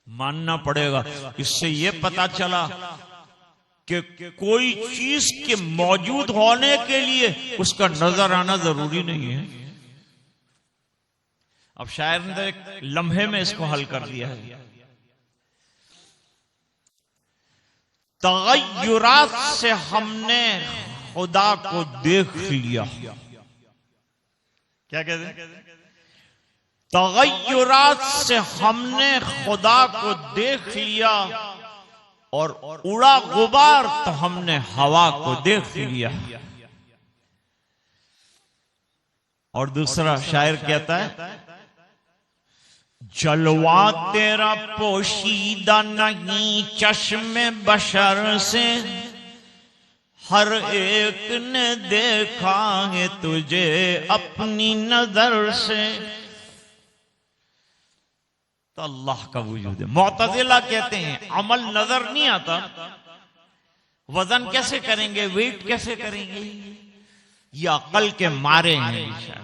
मानना पड़ेगा। इससे यह पता चला कि कोई चीज के मौजूद होने के लिए उसका नजर आना जरूरी नहीं है। अब शायर ने एक लम्हे में इसको हल कर दिया है। तगय्युरात से हमने खुदा को देख लिया। क्या कहते हैं? तगय्युरात से हमने खुदा को देख लिया और उड़ा गुबार तो हमने हवा को देख लिया। और दूसरा शायर कहता है, जलवा तेरा पोशीदा नहीं चश्मे बशर से, हर एक ने देखा है तुझे अपनी नजर से। तो अल्लाह का वजूद है। मुअतज़िला कहते हैं अमल नजर नहीं आता, वजन कैसे करेंगे, वेट कैसे करेंगे? ये अकल के मारे हैं।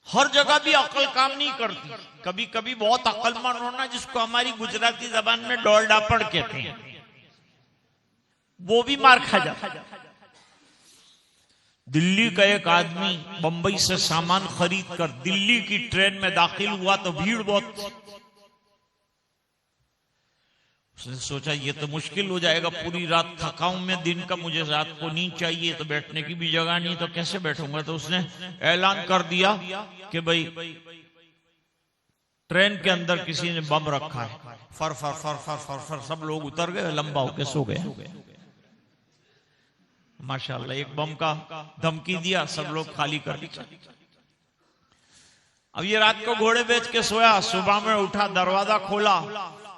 हर जगह भी अकल काम नहीं करती। कभी कभी बहुत अकलमंद होना, जिसको हमारी गुजराती जबान में डोलडापड़ कहते हैं, वो भी मार खा जाता। दिल्ली का एक आदमी बंबई से सामान खरीद कर दिल्ली की ट्रेन में दाखिल हुआ तो भीड़ बहुत। उसने सोचा ये तो मुश्किल हो जाएगा, पूरी रात थका हूं मैं, दिन का मुझे रात को नींद चाहिए, तो बैठने की भी जगह नहीं, तो कैसे बैठूंगा? तो उसने ऐलान कर दिया कि भाई ट्रेन के अंदर किसी ने बम रखा है। फर फर फर फर फर फर सब लोग उतर गए, लंबा होके सो गए। माशाल्लाह, एक बम का धमकी दिया, सब लोग खाली कर दिया। अब ये रात को घोड़े बेच के सोया, सुबह में उठा, दरवाजा खोला,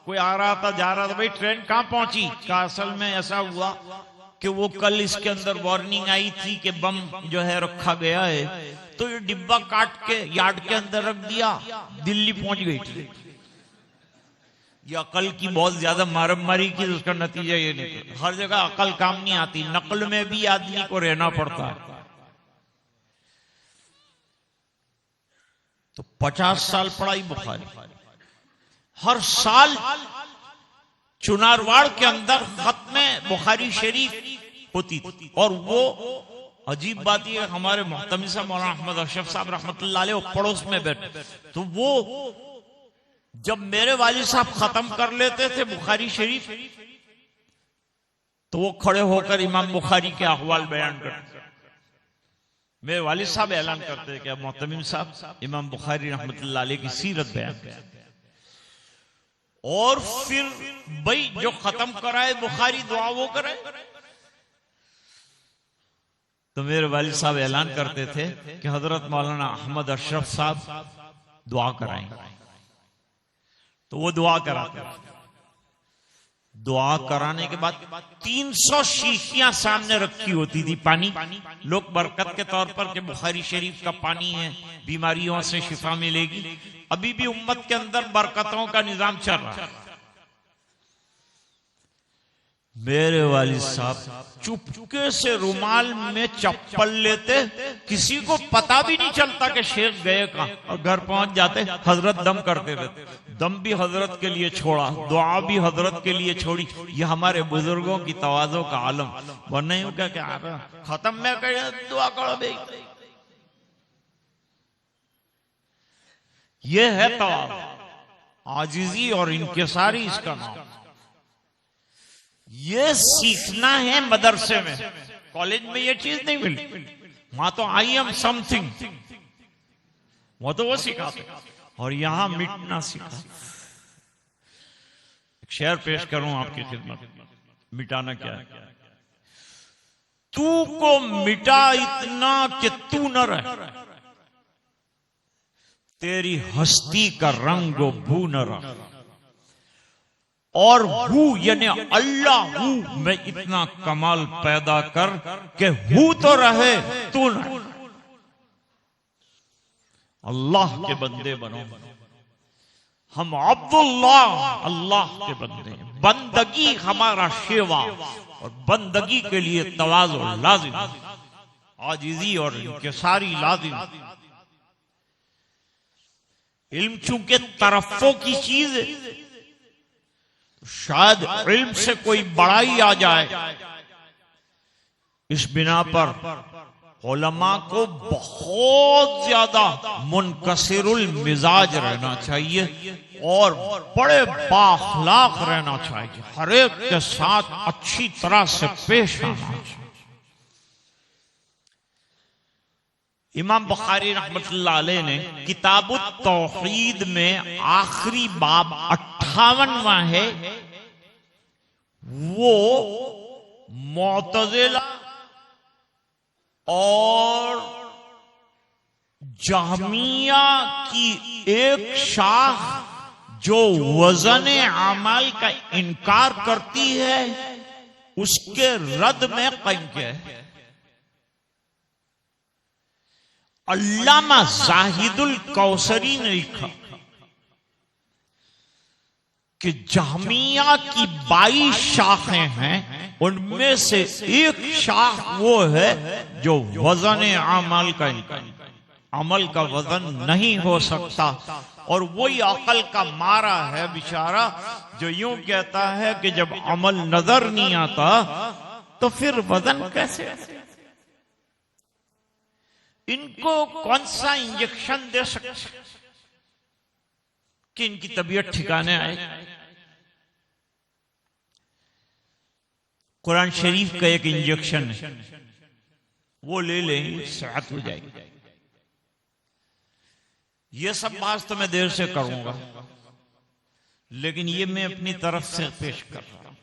कोई आ रहा था, जा रहा था, भाई ट्रेन कहां पहुंची? का असल में ऐसा हुआ कि वो कल इसके अंदर वार्निंग आई थी कि बम जो है रखा गया है, तो ये डिब्बा काट के यार्ड के अंदर रख दिया, दिल्ली पहुंच गई थी। ये अकल की बहुत ज्यादा मारामारी की, उसका नतीजा ये निकला। हर जगह अकल काम नहीं आती, नकल में भी आदमी को रहना पड़ता है। तो 50 साल पढ़ाई बुखारी, हर साल चुनारवाड़ के अंदर खत्म बुखारी शरीफ होती थी। और वो अजीब बात यह, हमारे मोहतमी साहब मौलाना अहमद अशरफ साहब रहमतुल्लाह अलैह पड़ोस में बैठे, तो वो जब मेरे वालिद साहब खत्म कर लेते थे बुखारी शरीफ, तो वो खड़े होकर इमाम बुखारी के अहवाल बयान करते। मेरे वालिद साहब ऐलान करते कि मोहतमीम साहब इमाम बुखारी रहमतुल्लाह अलैह की सीरत बयान करते। और फिर भाई जो खत्म कराए बुखारी दुआ वो करे। तो मेरे वालिद साहब ऐलान करते थे कि हजरत मौलाना अहमद अशरफ साहब दुआ कराएंगे, तो वो दुआ कराते। दुआ कराने के बाद 300 शीशियां सामने रखी होती थी पानी, लोग बरकत के तौर पर कि बुखारी शरीफ का पानी है, बीमारियों से शिफा मिलेगी। अभी भी उम्मत के अंदर बरकतों का निजाम चल रहा है। मेरे वालिद साहब चुपके से रुमाल में चप्पल लेते, किसी को पता भी नहीं चलता कि शेख गए कहां, और घर पहुंच जाते, हजरत दम करते रहते। दम भी हजरत के लिए छोड़ा, दुआ भी हजरत के लिए छोड़ी। ये हमारे बुजुर्गों की तवाज़ो का आलम। वरना यूं क्या खत्म में कर दुआ करो भाई। ये है तवाज़ो, आजिज़ी और इनकिसारी इसका नाम। ये सीखना है मदरसे में, कॉलेज में ये चीज नहीं मिलती। वहां तो आई एम समथिंग, वो तो वो सिखाते, और यहां मिटना सीखा। एक शेर पेश करूं आपकी खिदमत। मिटाना क्या है? तू को मिटा इतना कि तू न रहे, तेरी हस्ती का रंग भू न रहा, और हू यानी अल्लाह हू में इतना कमाल पैदा कर कि हू तो रहे तू न। अल्लाह के बंदे बनो, हम अब्दुल्लाह अल्लाह के बंदे हैं। बंदगी हमारा शेवा, और बंदगी के लिए तवाज़ु लाजिम, आजिज़ी और इंकिसारी लाजिम। इल्म चूंकि तरफ़्फ़ो की चीज है, शायद इल्म से कोई बड़ाई आ जाए, इस बिना पर उलमा को बहुत ज्यादा मुनकसिरुल मिजाज रहना चाहिए और बड़े बाखलाक रहना चाहिए, हर एक के साथ अच्छी तरह से पेश आना चाहिए। इमाम बुखारी रहमतुल्लाह अलैह ने किताबुत तौहीद में आखिरी बाब 58वां है, वो मुअतज़िला और जहमिया की एक शाख जो वजन अमल का इनकार करती है, उसके रद्द में क़याम किया है। अल्लामा जाहिदुल कौसरी ने लिखा कि जहमिया की 22 शाखें हैं, उनमें से एक शाख वो है जो वजन अमल का इनकार, अमल का वजन नहीं हो सकता, और वही अकल का मारा है बेचारा जो यूं कहता है कि जब अमल नजर नहीं आता तो फिर वजन कैसे। इनको कौन सा इंजेक्शन दे सकते कि इनकी तबीयत ठिकाने आए। कुरान शरीफ का एक इंजेक्शन है, वो ले लें सेहत हो जाएगी। ये सब बात तो मैं देर से करूंगा, लेकिन ये मैं अपनी तरफ से पेश कर रहा हूं।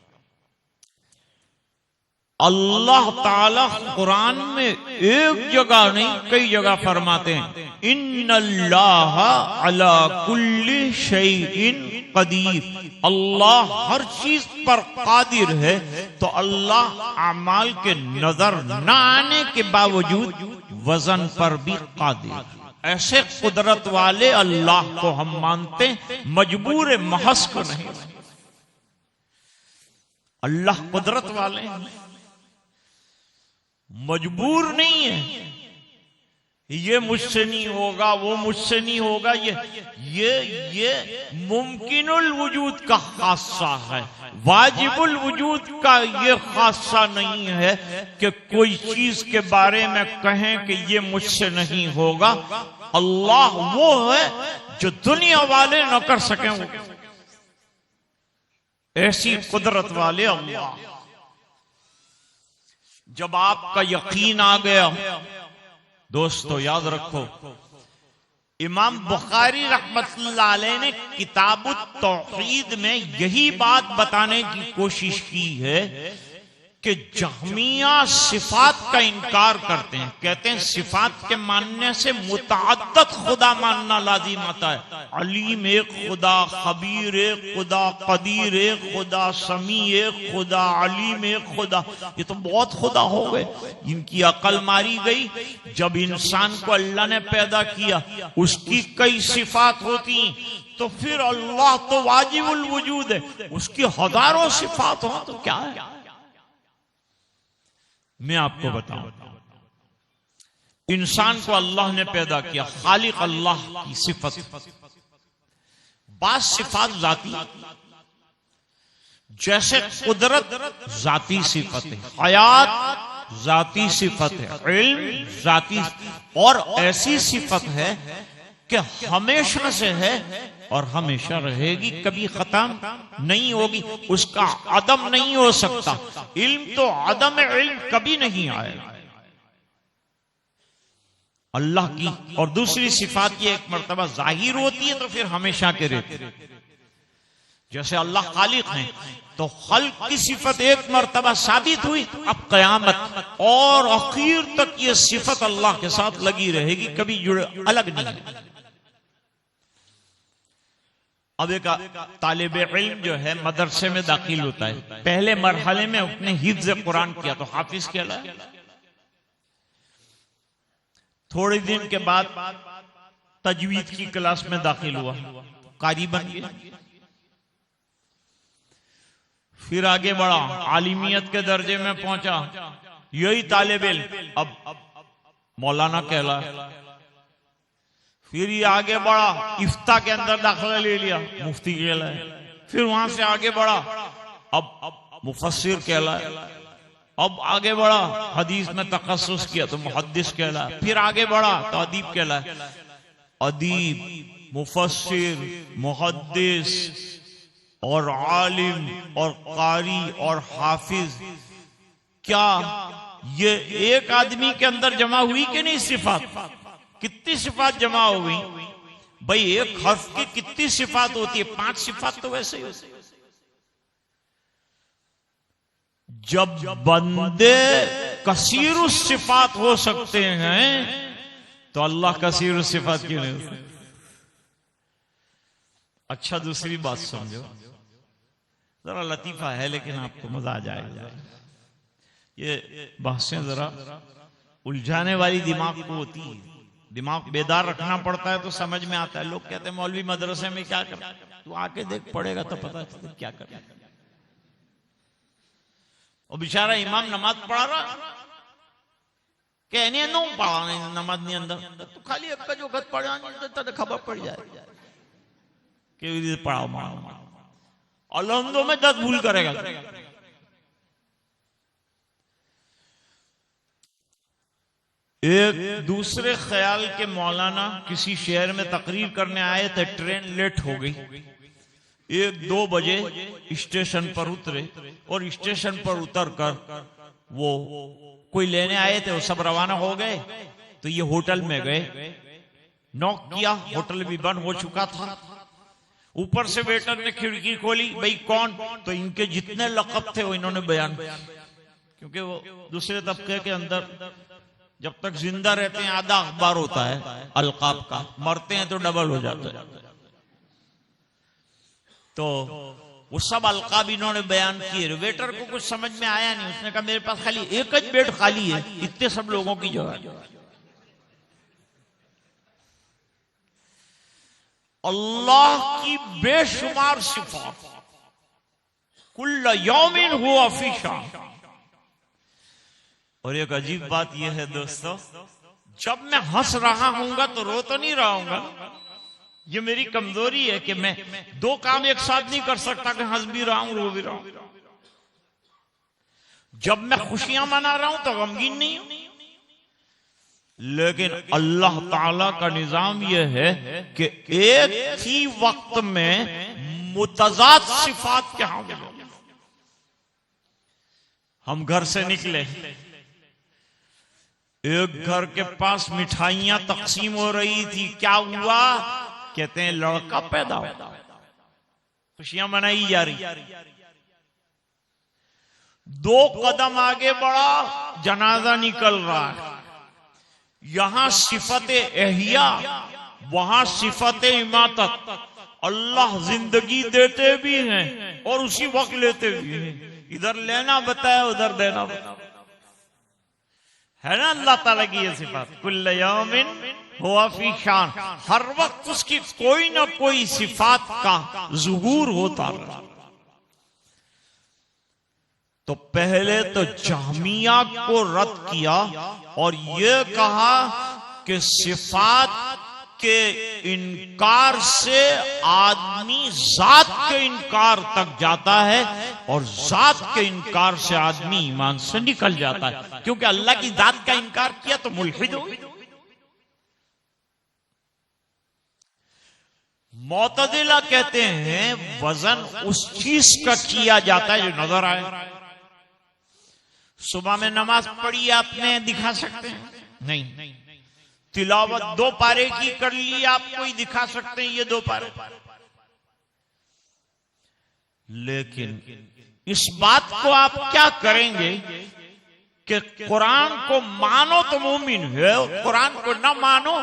अल्लाह ताला कुरान में एक जगह नहीं कई जगह फरमाते हैं, इन्नल्लाह अला कुल्ली शैइन कदीर, अल्लाह हर चीज पर कादिर है। तो अल्लाह अमाल के नजर न आने के बावजूद वजन पर भी कादिर। ऐसे कुदरत वाले अल्लाह को हम मानते, मजबूर महज को नहीं। अल्लाह कुदरत वाले हैं, मजबूर नहीं है। ये मुझसे नहीं होगा, वो मुझसे नहीं होगा, ये मुमकिनुल वजूद का खासा है, वाजिबुल वजूद का ये खासा नहीं है कि कोई चीज के बारे में कहें कि ये मुझसे नहीं होगा। अल्लाह वो है जो दुनिया वाले न कर सकें, ऐसी कुदरत वाले अल्लाह। जब आपका यकीन आ गया, दोस्तों याद रखो, इमाम बुखारी रहमतुल्लाह अलैह ने किताबुत तौहीद में यही बात बताने की कोशिश की है कि जहमिया सिफात का इनकार करते हैं। कहते हैं सिफात के मानने से मुतअद्दिद खुदा मानना लाजिम आता है। अलीम एक खुदा, खबीर एक खुदा, कदीर एक खुदा, समी एक खुदा, अलीम एक खुदा। ये तो बहुत खुदा हो गए, इनकी अकल मारी गई। जब इंसान को अल्लाह ने पैदा किया, उसकी कई सिफात होती, तो फिर अल्लाह तो वाजिबुल वजूद है, उसकी हजारों सिफात हो तो क्या है। मैं आपको बताऊं, इंसान को अल्लाह ने पैदा किया, खालिक अल्लाह की सिफत। बात सिफात जाती, जैसे कुदरत जाती सिफत है, हयात जाती सिफत है, इल्म जाती, और ऐसी सिफत है कि हमेशा से है और हमेशा रहेगी, कभी खत्म नहीं होगी, उसका अदम नहीं हो सकता। इल्म तो अदम इल्म कभी नहीं आएगा अल्लाह की। और दूसरी सिफात ये एक मर्तबा जाहिर होती है तो फिर हमेशा के रहते। जैसे अल्लाह खालिक है तो खल्क की सिफत एक मर्तबा साबित हुई, अब कयामत और आखिर तक ये सिफत अल्लाह के साथ लगी रहेगी, कभी जुड़े अलग नहीं है। अब एक तालिब इल्म जो है मदरसे में दाखिल होता है, पहले मरहले में उसने हिफ्ज कुरान किया तो हाफिज कहलाया। थोड़े दिन के बाद तजवीद की क्लास में दाखिल हुआ, कारी बन गया। फिर आगे बढ़ा, आलिमियत के दर्जे में पहुंचा, यही तालिब इल्म अब मौलाना कहला। फिर ये आगे बढ़ा, इफ्ता के अंदर दाखिला ले लिया, मुफ्ती कहलाए। फिर वहां से आगे बढ़ा, अब मुफस्सिर कहलाए। अब आगे बढ़ा, हदीस में तखस्सुस किया तो मुहद्दिस कहलाए। फिर आगे बढ़ा तो अदीब कहलाए। अदीब, मुफस्सिर, मुहद्दिस और आलिम और कारी और हाफिज, क्या ये एक आदमी के अंदर जमा हुई कि नहीं सिफात? कितनी सिफात जमा हो गई भाई? एक हर्फ की कितनी सिफात होती है? 5 सिफात तो वैसे ही होती है। जब बंदे कसीर सिफात हो सकते हैं तो अल्लाह कसीर सिफात क्यों नहीं होते? अच्छा, दूसरी बात समझो, जरा लतीफा है लेकिन आपको मजा आ जाएगा। ये बातें जरा उलझाने वाली दिमाग को होती है, दिमाग बेदार रखना पड़ता है तो समझ में आता है। लोग कहते हैं मौलवी मदरसे में क्या कर, तू आके देख पड़ेगा तो पता चलता क्या कर। और बेचारा इमाम नमाज पढ़ा रहा, कहने नो पढ़ा नहीं नमाज नहीं अंदर, तो खाली एक जो गत पढ़ा तो खबर पड़ जाए कि पढ़ाओ मारो अलहमदो में 10 भूल करेगा। एक दूसरे ख्याल के मौलाना किसी शहर में तकरीर करने आए थे, ट्रेन लेट हो गई। 1-2 बजे स्टेशन पर उतरे और स्टेशन पर उतरकर वो कोई लेने आए थे, वो सब रवाना हो गए। तो ये होटल में गए, नॉक किया, होटल भी बंद हो चुका था। ऊपर से वेटर ने खिड़की खोली, भाई कौन? तो इनके जितने लक़ब थे वो इन्होंने बयान, क्योंकि वो दूसरे तबके के अंदर जब तक जिंदा रहते हैं आधा अखबार होता है अलकाब का, मरते हैं तो डबल हो जाता है। तो वो सब अलकाब इन्होंने बयान किए। वेटर को कुछ समझ में आया नहीं, उसने कहा मेरे पास खाली एक ही बेड खाली है, इतने सब लोगों की जगह। अल्लाह की बेशुमार सिफात, कुल्ल यौमिन हुवा फी शान। और एक अजीब बात यह है दोस्तों, जब मैं हंस रहा हूंगा तो रो तो नहीं रहा हूंगा। ये मेरी कमजोरी है कि मैं 2 काम एक साथ नहीं कर सकता, कि हंस भी रहा हूं रो भी रहा हूं। जब मैं खुशियां मना रहा हूं तो गमगीन नहीं हूं। लेकिन अल्लाह ताला का निजाम यह है कि एक ही वक्त में मुतजाद सिफात के हामिल हो। हम घर से निकले, एक घर के पास मिठाइयां तकसीम हो रही थी, क्या हुआ? कहते हैं लड़का पैदा हुआ, खुशियां मनाई जा रही। 2 कदम आगे बढ़ा, जनाजा निकल रहा है। यहां सिफत एहिया, वहां सिफत इमातत। अल्लाह जिंदगी देते भी हैं और उसी वक्त लेते भी हैं। इधर लेना बताया, उधर देना बताया, है ना अल्लाह ताला की ये सिफात। कुल्ल यौमिन हुवा फी शान, हर वक्त उसकी कोई ना कोई सिफात का ज़ुहूर होता रहा। तो पहले तो जहमिया को रद्द किया और ये कहा कि सिफात के इनकार से आदमी जात के इनकार तक जाता है और जात के इनकार से आदमी ईमान से निकल जाता है, क्योंकि अल्लाह की जात का इनकार किया तो मुल्हिद हो। मुअतज़िला कहते हैं वजन उस चीज का किया जाता है जो नजर आए। सुबह में नमाज पढ़ी आपने, दिखा सकते हैं? नहीं। तिलावत 2 पारे की कर ली, आपको ही दिखा सकते हैं ये 2 पारे। लेकिन इस बात को आप क्या करेंगे कि कुरान को मानो तो मोमिन है, कुरान को ना मानो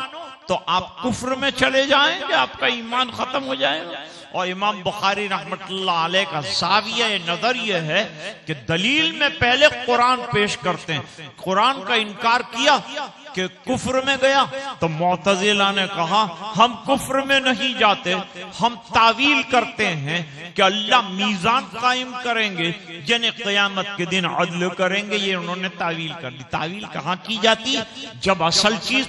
तो आप कुफ्र में चले जाएंगे, आपका ईमान खत्म हो जाएगा। और इमाम बुखारी रहमतुल्लाह अलैह का ज़ाविया नजर यह है कि दलील में पहले कुरान पेश करते हैं। कुरान का इनकार किया कि कुफ्र में गया, तो मुअतज़िला ने कहा हम कुफ्र में नहीं जाते, हम तावील करते हैं कि अल्लाह मीज़ान कायम करेंगे, यानी क़यामत के दिन अदल करेंगे। ये उन्होंने तावील कर दी। तावील कहाँ की जाती है? जब असल चीज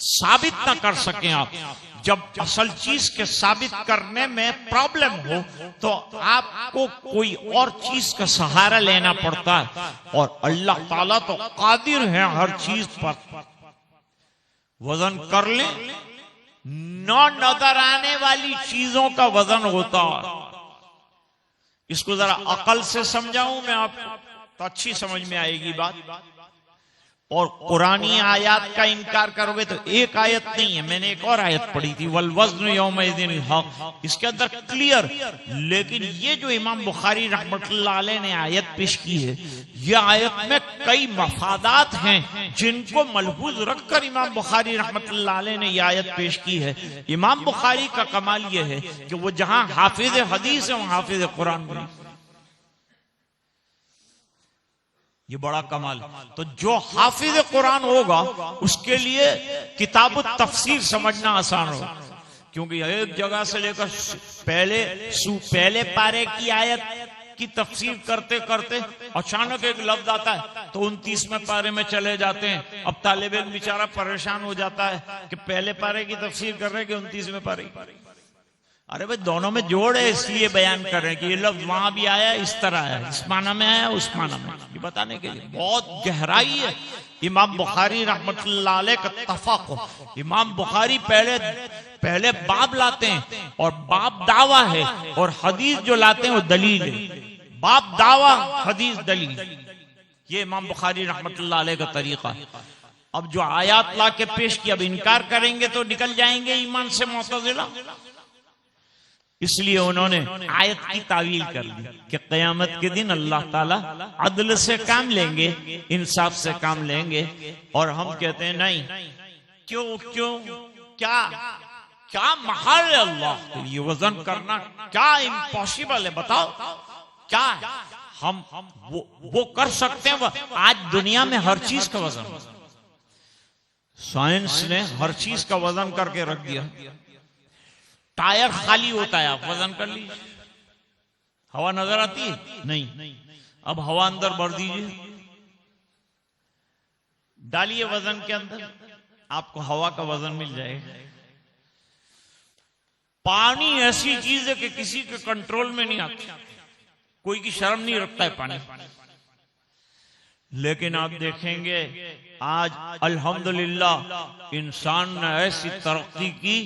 साबित ना कर सकें आप, जब असल चीज के साबित करने में प्रॉब्लम हो तो आपको कोई और चीज का सहारा लेना पड़ता है। और अल्लाह ताला तो कादिर है हर चीज पर। वजन कर ले, न नजर आने वाली चीजों का वजन होता है। इसको जरा अकल से समझाऊं मैं आपको तो अच्छी समझ में आएगी बात। और कुरानी आयत का इनकार करोगे तो एक आयत नहीं है, मैंने एक और आयत पढ़ी थी, वल वज़्न यौमइज़िन हक़, इसके अंदर क्लियर। लेकिन ये जो इमाम बुखारी रहमतुल्लाह अलैह ने आयत पेश की है, ये आयत में कई मफादात हैं जिनको मलहूज रखकर इमाम बुखारी रहमतुल्लाह अलैह ने ये आयत पेश की है। इमाम बुखारी का कमाल ये है कि वो जहां हाफिज हदीस है वहां हाफिज कुरान बने। ये बड़ा कमाल। तो जो हाफिज कुरान होगा उसके लिए किताब तफसीर समझना आसान होगा, क्योंकि एक जगह से लेकर पहले पारे की आयत की तफसीर करते करते अचानक एक लफ्ज आता है तो 29वें पारे में चले जाते हैं। अब तालिब इल्म बेचारा परेशान हो जाता है कि पहले पारे की तफसीर कर रहे हैं कि 29वें पारे। अरे भाई दोनों में जोड़ है, इसलिए बयान कर रहे हैं कि ये लफ्ज वहां भी आया, इस तरह है, इस माना में आया, उस माना में, ये बताने के लिए बहुत गहराई है। इमाम बुखारी रहमतुल्लाह अलैह का तफाक़ुह, इमाम बुखारी पहले बाब लाते हैं और बाब दावा है, और हदीस जो लाते हैं वो दलील है। बाब दावा, हदीस दलील, ये इमाम बुखारी रहमतुल्लाह अलैह का तरीका। अब जो आयात ला के पेश किया, अब इनकार करेंगे तो निकल जाएंगे ईमान से मुअतज़िला। इसलिए उन्होंने आयत की तावील कर दी कि क़यामत के दिन अल्लाह ताला अदल से काम लेंगे, इंसाफ से काम लेंगे। और हम कहते हैं नहीं, क्यों क्यों क्या महाल है अल्लाह के लिए वजन करना, क्या इम्पॉसिबल है, बताओ क्या है? हम वो कर सकते हैं। आज दुनिया में हर चीज का वजन, साइंस ने हर चीज का वजन करके रख दिया। टायर खाली होता है, आप वजन कर लीजिए, हवा नजर आती है? नहीं। अब हवा अंदर भर दीजिए, डालिए वजन के अंदर, आपको हवा का वजन मिल जाएगा। पानी ऐसी चीज है कि किसी के कंट्रोल में नहीं आती, कोई की शर्म नहीं रखता है पानी। लेकिन आप देखेंगे आज अल्हम्दुलिल्लाह इंसान ने ऐसी तरक्की की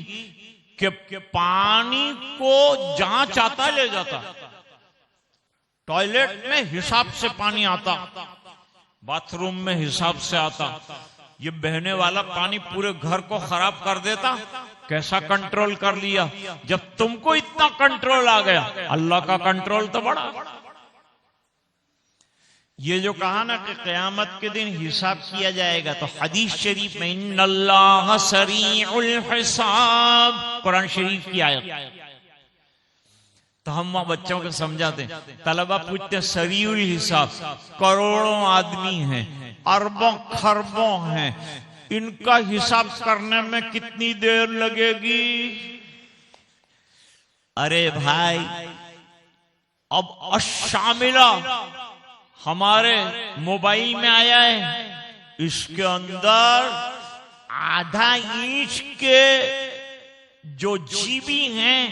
कि पानी को जहां चाहता ले जाता। टॉयलेट में हिसाब से पानी आता, बाथरूम में हिसाब से आता। ये बहने वाला पानी पूरे घर को खराब कर देता। कैसा कंट्रोल कर लिया? जब तुमको इतना कंट्रोल आ गया, अल्लाह का कंट्रोल तो बड़ा। ये जो कहा ना कि क़यामत के दिन हिसाब किया जाएगा, तो हदीस शरीफ में इन्नल्लाह सरीउल हिसाब, कुरान शरीफ की आयत। तो हम वहां बच्चों को समझाते हैं, तलबा पूछते हैं सरीउल हिसाब, करोड़ों आदमी हैं, अरबों खरबों हैं, इनका हिसाब करने में कितनी देर लगेगी? अरे भाई, अब अशामिला हमारे मोबाइल में आया है, इसके अंदर आधा इंच के जो जीबी हैं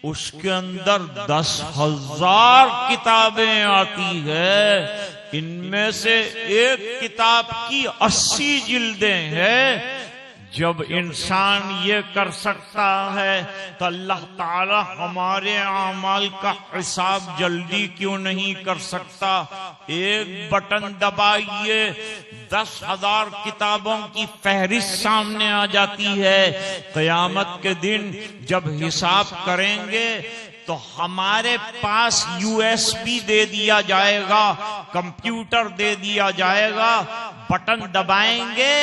उसके अंदर 10,000 किताबें आती है। इनमें से एक किताब की 80 जिल्दें हैं। जब इंसान ये कर सकता है तो अल्लाह ताला हमारे अमाल का हिसाब जल्दी क्यों नहीं कर सकता? एक बटन दबाइए, 10,000 किताबों की फहरिस्त सामने आ जाती है। क़यामत के दिन जब हिसाब करेंगे तो हमारे पास USB दे दिया जाएगा, कंप्यूटर दे दिया जाएगा, बटन दबाएंगे,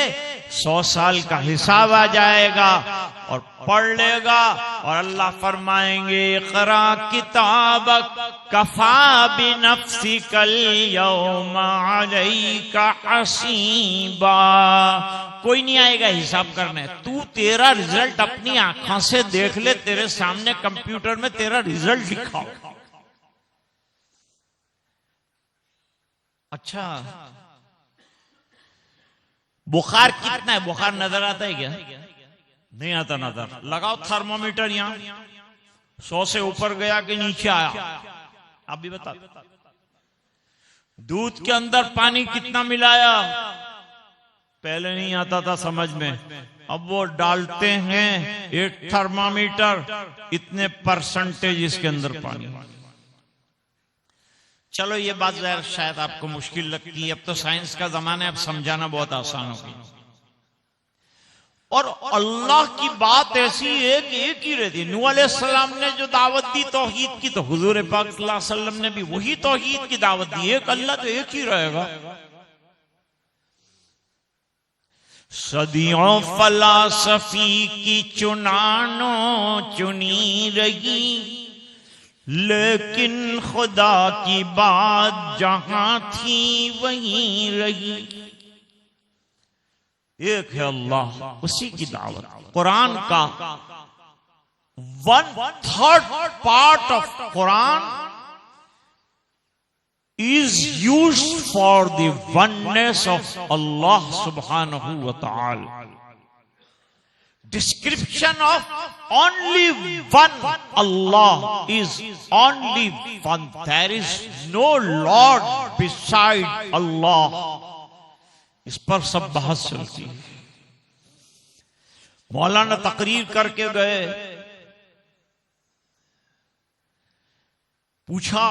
100 साल का हिसाब आ जाएगा और पढ़ लेगा और अल्लाह फरमाएंगे इक़रा किताबक कफा बिनफ्सिकल यौमा अलैका हसीबा। कोई नहीं आएगा हिसाब करने, तू तेरा रिजल्ट अपनी आंखों से देख ले, तेरे सामने कंप्यूटर में तेरा रिजल्ट लिखा हो। अच्छा, बुखार कितना है? बुखार नजर आता है क्या? नहीं आता नजर। लगाओ थर्मोमीटर यहां, 100 से ऊपर गया कि नीचे आया? आप भी बता। दूध के अंदर पानी कितना मिलाया? पहले नहीं आता था समझ में, अब वो डालते हैं एक थर्मामीटर, इतने परसेंटेज इसके अंदर पानी। चलो ये बात शायद आपको मुश्किल लगती है, अब तो साइंस का जमाना है, अब समझाना बहुत आसान हो गया। और अल्लाह की बात ऐसी है कि एक ही रहती है। नूह अलैहिस्सलाम ने जो दावत दी तौहीद की, तो हुजूर पाक सल्लल्लाहु अलैहि वसल्लम ने भी वही तौहीद की दावत दी। एक अल्लाह तो एक ही रहेगा। सदियों फलासफी की चुनानो चुनी रही, लेकिन खुदा की बात जहां थी वहीं रही। एक है अल्लाह, उसी की दावत। कुरान का 1/3 part of Quran is used for the oneness of Allah subhanahu wa ta'ala. Description of only one Allah is only one. There is no Lord beside Allah. इस पर सब बहस चलती है। मौलाना तकरीर करके गए, पूछा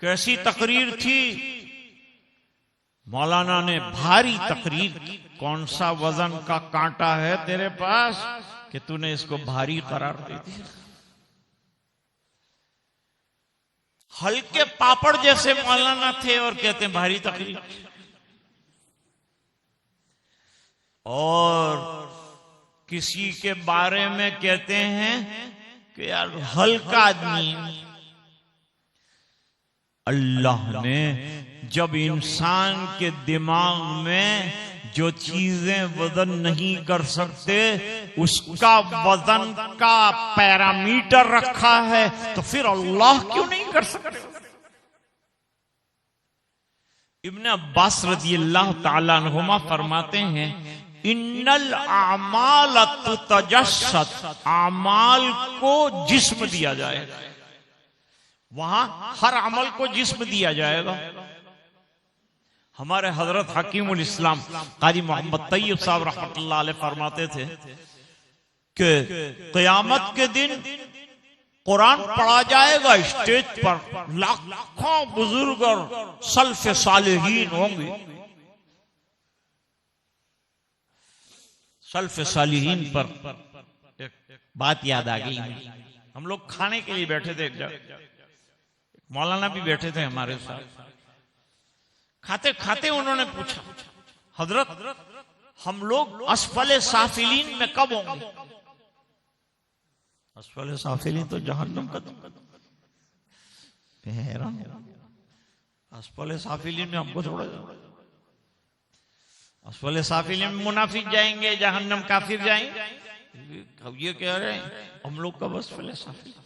कैसी तकरीर थी? मौलाना ने भारी तकरीर की। कौन सा वजन का कांटा है तेरे पास कि तूने इसको भारी करार दे दिया? हल्के पापड़ जैसे मौलाना थे और कहते हैं भारी तकरीर। और किसी के बारे में कहते हैं कि यार हल्का आदमी। अल्लाह ने जब इंसान के दिमाग में जो चीजें वजन नहीं कर सकते उसका वजन का पैरामीटर रखा है, तो फिर अल्लाह क्यों नहीं कर सकते? इब्न अब्बास रज़ियल्लाहु ताला अन्हुमा फरमाते हैं, इन्नल आमाल तुतजस्सद, आमाल को जिस्म दिया जाएगा। वहां हर अमल को जिस्म दिया जाएगा। हमारे हजरत हकीमुल इस्लाम काजी मोहम्मद तैयब साहब रहमतुल्लाह अलैह फरमाते थे कि क़यामत के दिन कुरान पढ़ा जाएगा स्टेज पर, लाखों बुजुर्ग और सल्फ़े सालिहीन होंगे। सल्फ़े सालिहीन पर एक बात याद आ गई। हम लोग खाने के लिए बैठे थे, मौलाना भी बैठे थे हमारे साथ। खाते खाते उन्होंने पूछा, हजरत हम लोग अस्फले साफिलीन में कब होंगे? अस्फले साफिलीन तो जहन्नम का हैरान। अस्फले साफिलीन में हमको थोड़ा, अस्फले साफिलीन में मुनाफिक जाएंगे, जहन्नम काफिर जाएंगे। अब ये कह रहे हैं हम लोग कब अस्फले साफिलीन।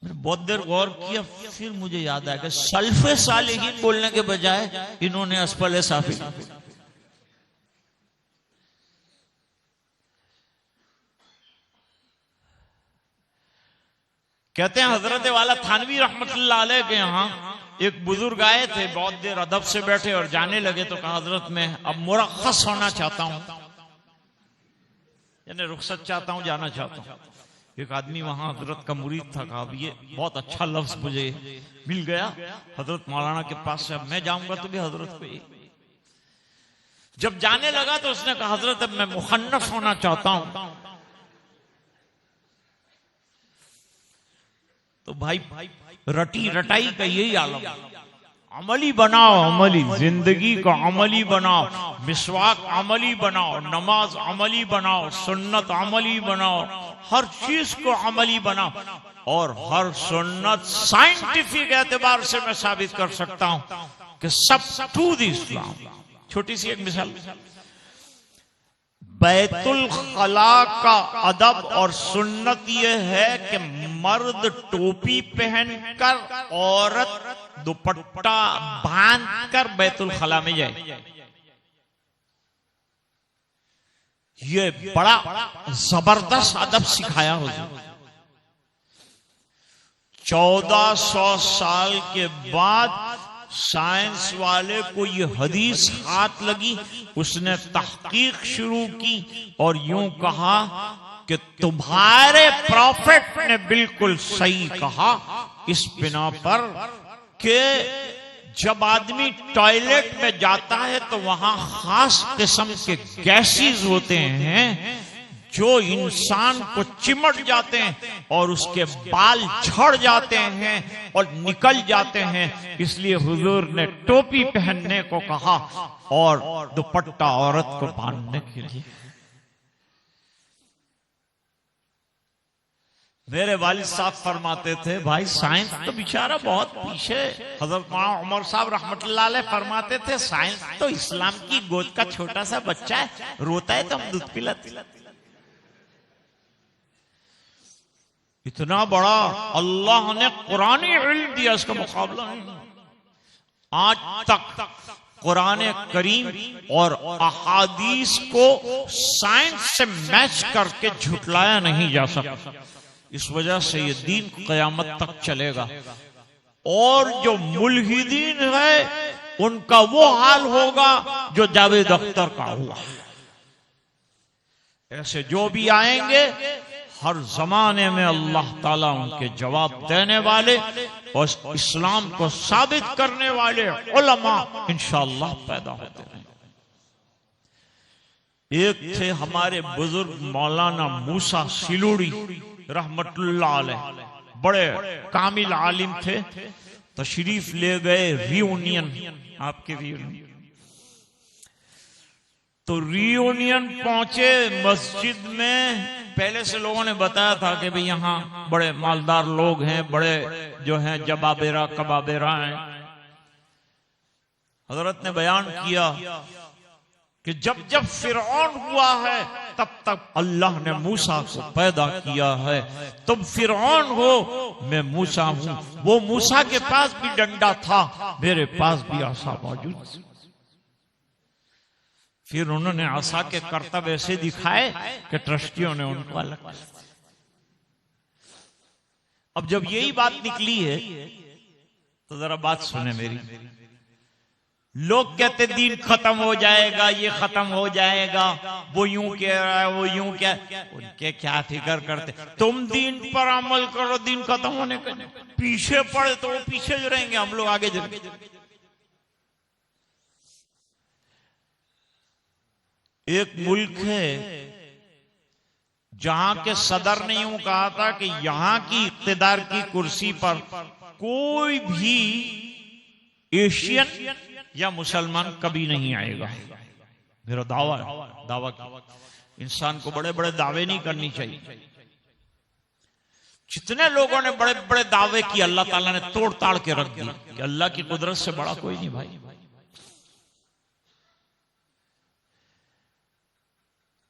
बहुत देर गौर किया, फिर मुझे याद आया कि सल्फे सालिहीन बोलने के बजाय इन्होंने अस्फले साफिलीन। कहते हैं हजरत वाला थानवी रहमतुल्लाह अलैह के यहाँ एक बुजुर्ग आए थे, बहुत देर अदब से बैठे और जाने लगे तो कहा हजरत मैं अब मुरख्खस होना चाहता हूं, यानी रुखसत चाहता हूं, जाना चाहता हूं। एक आदमी वहां हजरत का मुरीद था, कहा ये बहुत अच्छा लफ्ज मुझे मिल गया हजरत मौलाना के पास से, अब मैं जाऊंगा तो भी हजरत को। जब जाने लगा तो उसने कहा हजरत अब मैं मुखन्नस होना चाहता हूं। तो भाई रटी रटाई का यही आलम, अमली बनाओ, अमली जिंदगी को अमली बनाओ, मिसवाक अमली बनाओ, नमाज अमली बनाओ, सुन्नत अमली बनाओ, हर चीज को अमली बनाओ। और हर सुन्नत साइंटिफिक एतबार से मैं साबित कर सकता हूं कि सब टू द इस्लाम। छोटी सी एक मिसाल, बैतुल खला का अदब और सुन्नत यह है कि मर्द टोपी पहनकर, औरत दुपट्टा बांधकर बैतुल खला में जाए। ये बड़ा जबरदस्त अदब सिखाया हुजूर। 1400 साल के बाद साइंस वाले को ये हदीस हाथ लगी, उसने तहकीक शुरू की और यूं कहा कि तुम्हारे प्रॉफिट ने बिल्कुल सही कहा, इस बिना पर कि जब आदमी टॉयलेट में जाता है तो वहां खास किस्म के गैसेस होते हैं जो इंसान को चिमट जाते हैं और उसके बाल झड़ जाते हैं और निकल जाते हैं। इसलिए हुजूर ने टोपी पहनने को कहा और दुपट्टा औरत को बांधने के लिए। मेरे वालिद साहब फरमाते थे, भाई साइंस तो बेचारा बहुत पीछे। हजरत मौलाना उमर साहब रहमतुल्लाह अलैह फरमाते थे, साइंस तो इस्लाम की गोद का छोटा सा बच्चा है, रोता है तो हम दूध पिलाते। इतना बड़ा अल्लाह ने कुरानी इल्म दिया, इसका मुकाबला नहीं। आज तक कुरान करीम और अहादीस को साइंस से मैच करके झुटलाया नहीं जा सकता। इस वजह से ये दीन क़यामत तक चलेगा। और जो मुल्हिदीन है उनका वो हाल होगा जो जावेद अख्तर का हुआ। ऐसे जो भी आएंगे हर जमाने में अल्लाह ताला उनके जवाब देने वाले और इस्लाम को साबित करने वाले उलमा इंशाअल्लाह पैदा होते हैं। एक थे हमारे बुजुर्ग मौलाना मूसा सिलूड़ी रहमतुल्लाह अलैह, बड़े कामिल आलिम थे। तशरीफ ले गए रियूनियन, आपके रियूनियन। तो रियूनियन पहुंचे मस्जिद में। पहले से लोगों ने बताया था कि भाई यहाँ बड़े मालदार लोग हैं, बड़े जो हैं जबाबेरा कबाबेरा हैं। हजरत ने बयान किया कि जब जब फिरौन हुआ है तब तक अल्लाह ने मूसा को पैदा किया है। तुम फिरौन हो, मैं मूसा हूं। वो मूसा के पास भी डंडा था, मेरे पास भी आसा मौजूद। फिर उन्होंने आसा के करतब ऐसे दिखाए कि ट्रस्टियों ने उनको अलग कर दिया। अब जब यही बात निकली है तो जरा बात सुने मेरी। लोग कहते दीन खत्म हो जाएगा, ये खत्म हो जाएगा, वो यूं कह रहा है, वो यूं क्या, उनके क्या फिक्र करते। तुम दीन पर अमल करो, दीन खत्म होने का पीछे पड़े तो वो पीछे जो रहेंगे, हम लोग आगे जाएंगे। एक मुल्क है जहां के सदर ने यूं कहा था कि यहां की इख्तिदार की कुर्सी पर कोई भी एशियन या मुसलमान कभी नहीं आएगा। मेरा दावा की इंसान को बड़े बड़े दावे नहीं करनी चाहिए। जितने लोगों ने बड़े बड़े दावे किए अल्लाह ताला ने तोड़ ताड़ के रख दिए कि अल्लाह की कुदरत से बड़ा कोई नहीं भाई।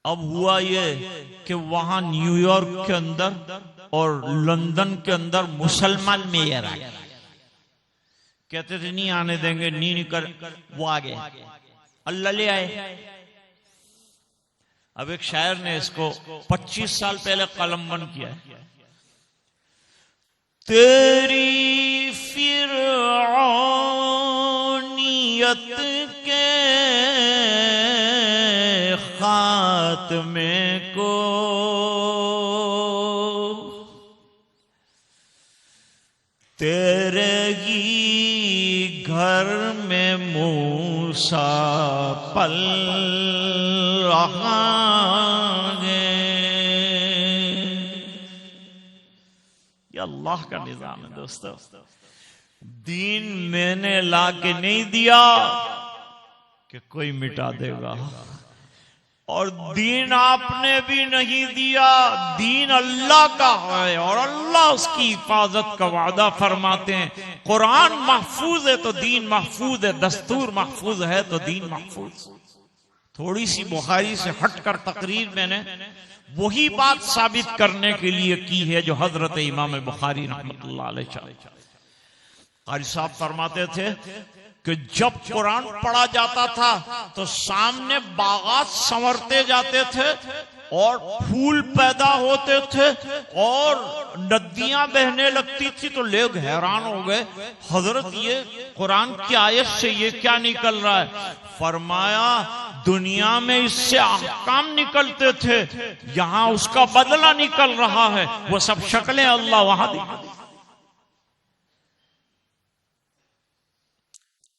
अब हुआ ये कि वहां न्यूयॉर्क के अंदर और लंदन के अंदर मुसलमान मेयर आए। कहते थे नहीं आने देंगे, नहीं कर, वो आ गए, अल्लाह ले आए। अब एक शायर ने इसको 25 साल पहले कलमबंद किया है। तेरी फिरौनियत के खात्मे को तेरे ही घर में मूसा पल रहा है। ये अल्लाह का निजाम है दोस्तों। दीन मैंने ला के नहीं दिया कि कोई मिटा देगा, और दीन आपने भी नहीं दिया। दीन अल्लाह का है और अल्लाह उसकी हिफाजत का वादा फरमाते हैं। कुरान महफूज है तो दीन महफूज है, दस्तूर महफूज है तो दीन महफूज। थोड़ी सी बुखारी से हटकर तकरीर मैंने वही बात साबित करने के लिए की है जो हजरत इमाम बुखारी रहमतुल्लाह अलैह कारी साहब फरमाते थे कि जब कुरान पढ़ा जाता था तो सामने बागात संवरते जाते थे और फूल पैदा होते थे और नदियां बहने लगती थी, तो लोग हैरान हो गए, हजरत ये कुरान की आयत से ये क्या निकल रहा है? फरमाया दुनिया में इससे अहकाम निकलते थे, यहां उसका बदला निकल रहा है। वो सब शक्लें अल्लाह वहां दी।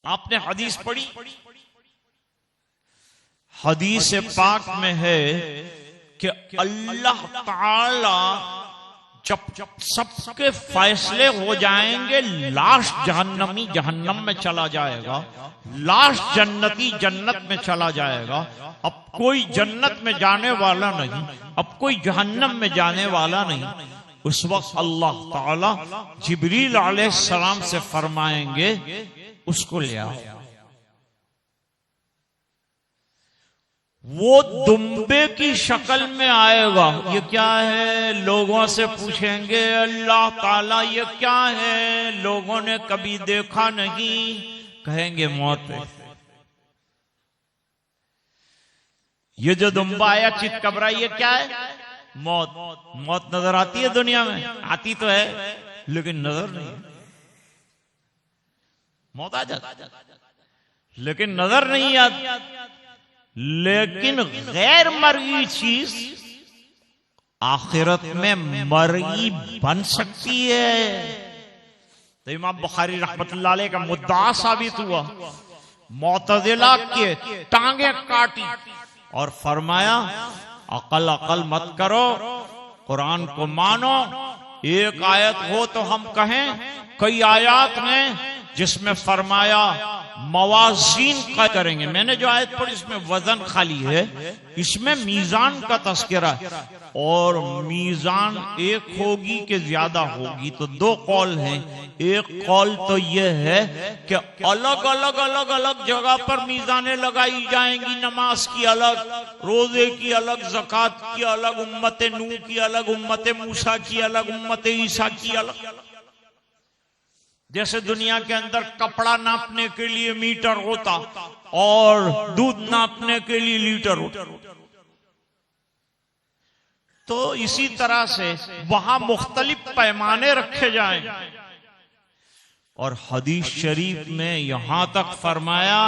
आपने हदीस पढ़ी, हदीस पाक में है कि अल्लाह ताला जब सबके फैसले हो जाएंगे, लास्ट जहन्नमी जहन्नम में चला जाएगा, लास्ट जन्नती जन्नत में चला जाएगा। अब कोई जन्नत में जाने वाला नहीं, अब कोई जहन्नम में जाने वाला नहीं। उस वक्त अल्लाह ताला जिब्रील अलैहिस्सलाम से फरमाएंगे उसको ले आओ। वो दुम्बे की शक्ल में आएगा। ये क्या है? लोगों से पूछेंगे अल्लाह ताला ये क्या है? लोगों ने कभी देखा नहीं, कहेंगे मौत है। ये जो दुम्बा आया चितकबरा, ये क्या है? मौत। मौत नजर आती है दुनिया में? आती तो है लेकिन नजर नहीं। मौत आ जाती लेकिन नजर नहीं आती। लेकिन गैर मर्गी चीज आखिरत में मर्गी बन सकती है। तो इमाम बुखारी रहमतुल्लाह अलैह का मुद्दा साबित हुआ। मुअतज़िला के टांगे काटी और फरमाया अकल अकल मत करो, कुरान को मानो। एक आयत हो तो हम कहें, कई आयत हैं जिसमें फरमाया मवाजीन का करेंगे। मैंने जो आयत पढ़ी इसमें वजन खाली है, इसमें मीजान का तस्करा है। और मीजान एक होगी कि ज्यादा होगी, तो दो कौल हैं। एक कौल तो यह है कि अलग अलग अलग अलग जगह पर मीजानें लगाई जाएंगी। नमाज की अलग, रोजे की अलग, ज़कात की अलग, उम्मत नूह की अलग, उम्मत मूसा की अलग, उम्मत ईसा की अलग। जैसे दुनिया के अंदर कपड़ा नापने के लिए मीटर होता और दूध नापने के लिए लीटर होता, तो इसी तरह से वहां मुख्तलिफ पैमाने रखे जाएं। और हदीस शरीफ में यहां तक फरमाया,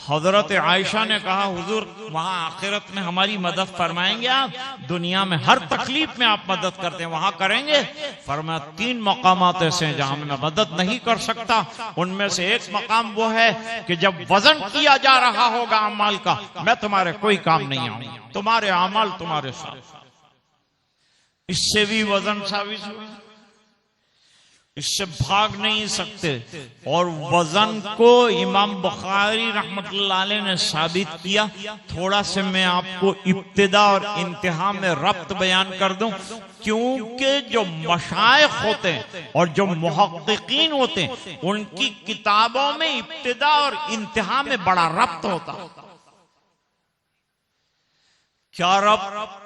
हजरत आयशा ने कहा हुजूर वहां आखिरत में हमारी मदद फरमाएंगे आप? दुनिया में हर तकलीफ में आप मदद करते हैं, वहां करेंगे? फरमाया 3 मकामात ऐसे हैं जहां मैं मदद नहीं कर सकता। उनमें से एक मकाम वो है कि जब वजन किया जा रहा होगा अमाल का, मैं तुम्हारे कोई काम नहीं आऊंगा, तुम्हारे अमाल तुम्हारे साथ। इससे भी वजन साबित हुआ, इससे भाग नहीं सकते। और वजन को इमाम बुखारी रहमतुल्लाह अलैह ने साबित किया। थोड़ा से मैं आपको इब्तिदा और इंतहा में रब्त बयान कर दूं, क्योंकि जो मशाइख होते हैं और जो मुहक्किकीन होते हैं उनकी किताबों में इब्तिदा और इंतहा में बड़ा रब्त होता। क्या रब्त?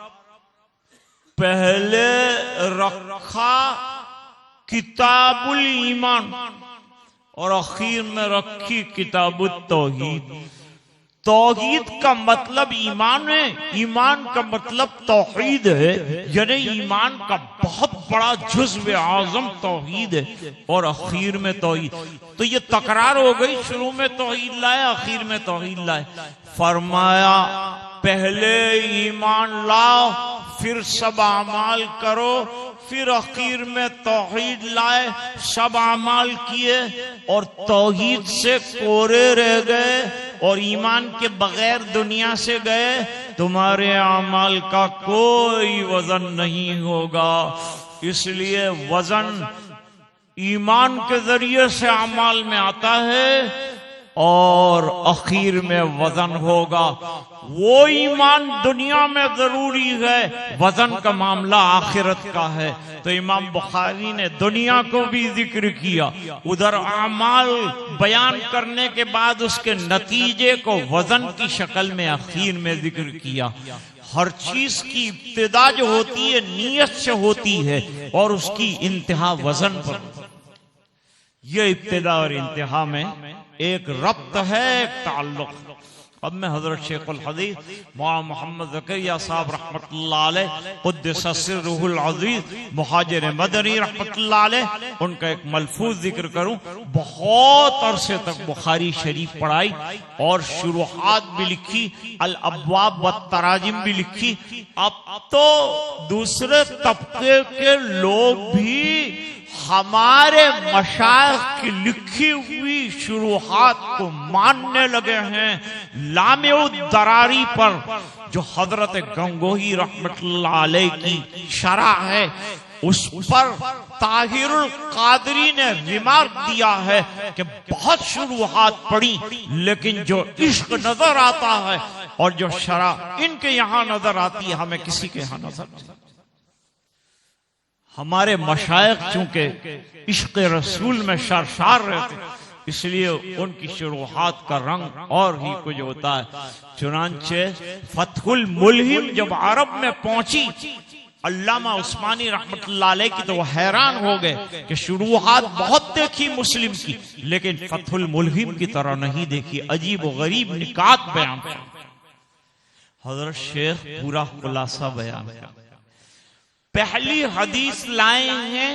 पहले रखा किताबुल ईमान और आखिर में रखी किताबुल तौहीद। तौहीद का मतलब ईमान है, ईमान का मतलब तौहीद है, यानी ईमान का बहुत बड़ा जुज़्व आज़म तौहीद है और आखिर में तौहीद। तो ये तकरार हो गई, शुरू में तौहीद लाए, आखिर में तौहीद लाए। फरमाया पहले ईमान लाओ, फिर सब अमाल करो, फिर आखिर में तौहीद लाए, सब अमाल किए और तौहीद से कोरे रह गए और ईमान के बगैर दुनिया से गए, तुम्हारे अमाल का कोई वजन नहीं होगा। इसलिए वजन ईमान के जरिए से अमाल में आता है और आखिर में वजन होगा। वो ईमान दुनिया में जरूरी है, वजन का मामला आखिरत का है। तो इमाम बुखारी ने दुनिया को भी जिक्र किया, उधर अमाल बयान करने के बाद उसके नतीजे को वजन की शक्ल में आखिर में जिक्र किया। हर चीज की इब्तिदा जो होती है नीयत से होती है और उसकी इंतहा वजन पर। यह इब्तिदा और इंतहा में एक रब्त है, एक ताल्लुक। अब मैं हजरत शेखुल हदीस मौलाना मोहम्मद ज़करिया साहब रहमतुल्लाह अलैह क़ुद्दस सिर्रुहुल अज़ीज़ मुहाजिर मदनी रहमतुल्लाह अलैह, उनका एक मलफूज जिक्र करूं। बहुत अरसे तक बुखारी शरीफ पढ़ाई और शुरूआत भी लिखी, अल अब्वाब व तराजिम भी लिखी। अब तो दूसरे तबके के लोग भी हमारे मशाइख की लिखी हुई शुरूआत को मानने लगे हैं। लामे-उद-दरारी पर जो हजरत गंगोही रहमतुल्लाह अलैह की शरह है, उस पर ताहिरुल कादरी ने रिमार्क दिया है कि बहुत शुरूआत पढ़ी, लेकिन जो इश्क नजर आता है और जो शरह इनके यहां नजर आती है, हमें किसी के यहां नजर नहीं। हमारे मशाइख चूंकि इश्क रसूल में शरशार रहते, इसलिए उनकी शुरुआत का रंग और ही कुछ होता है। चुनांचे फतहुल मुल्हिम जब अरब में पहुंची अल्लामा उस्मानी रहमतुल्लाह अलैह की, तो वो हैरान हो गए कि शुरुआत बहुत देखी मुस्लिम की, लेकिन फतहुल मुल्हिम की तरह नहीं देखी। अजीब व गरीब निकात बयान। हजरत शेख पूरा खुलासा बयान किया। पहली हदीस लाए हैं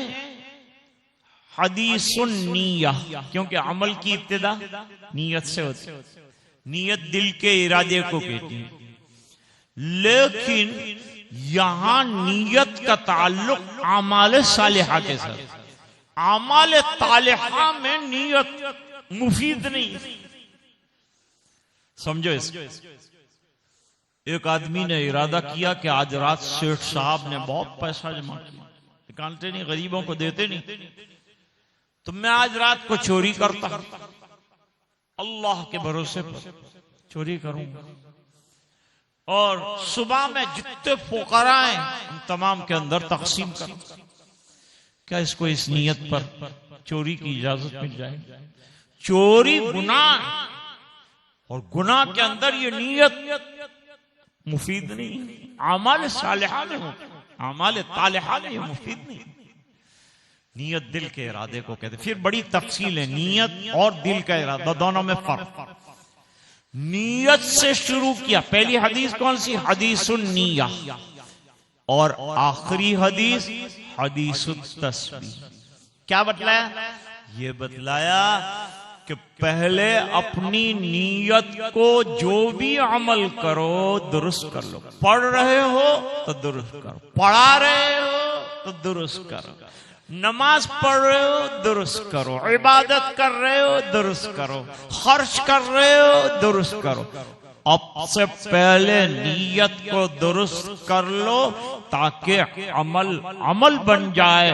हदीसुन निय्यह, क्योंकि अमल की इब्तिदा नियत से होती है। नियत दिल के इरादे को कहती है, लेकिन यहां नियत का ताल्लुक आमाल सालिहा के साथ। आमाल तालिहा में नियत मुफीद नहीं। समझो इसको। एक आदमी ने इरादा किया कि आज रात सेठ साहब ने बहुत पैसा जमा किया, निकालते नहीं, गरीबों को देते नहीं, तो मैं आज रात को चोरी करता हूं, अल्लाह के भरोसे पर चोरी करूंगा और सुबह में जितने फुकरा हैं उन तमाम के अंदर तकसीम करूंगा। क्या इसको इस नियत पर चोरी की इजाजत मिल जाएगी? चोरी गुनाह, और गुनाह के अंदर ये नियत मुफीद नहीं। आमाल सालिहा में हो, आमाल तालिहा में मुफीद नहीं। नियत दिल के इरादे को कहते। फिर बड़ी तफसील है, नियत और दिल का इरादा दोनों में फर्क। नियत से शुरू किया। पहली हदीस कौन सी? हदीसुन निय्यह, और आखिरी हदीस हदीसुत तस्बीह। क्या बतलाया? ये बतलाया कि पहले अपनी नीयत को जो भी अमल करो दुरुस्त कर लो। पढ़ रहे हो तो दुरुस्त करो, पढ़ा रहे हो तो दुरुस्त करो, नमाज पढ़ रहे हो दुरुस्त करो, इबादत कर रहे हो दुरुस्त करो, खर्च कर रहे हो दुरुस्त करो। अब से पहले नीयत को दुरुस्त कर लो ताकि अमल बन जाए।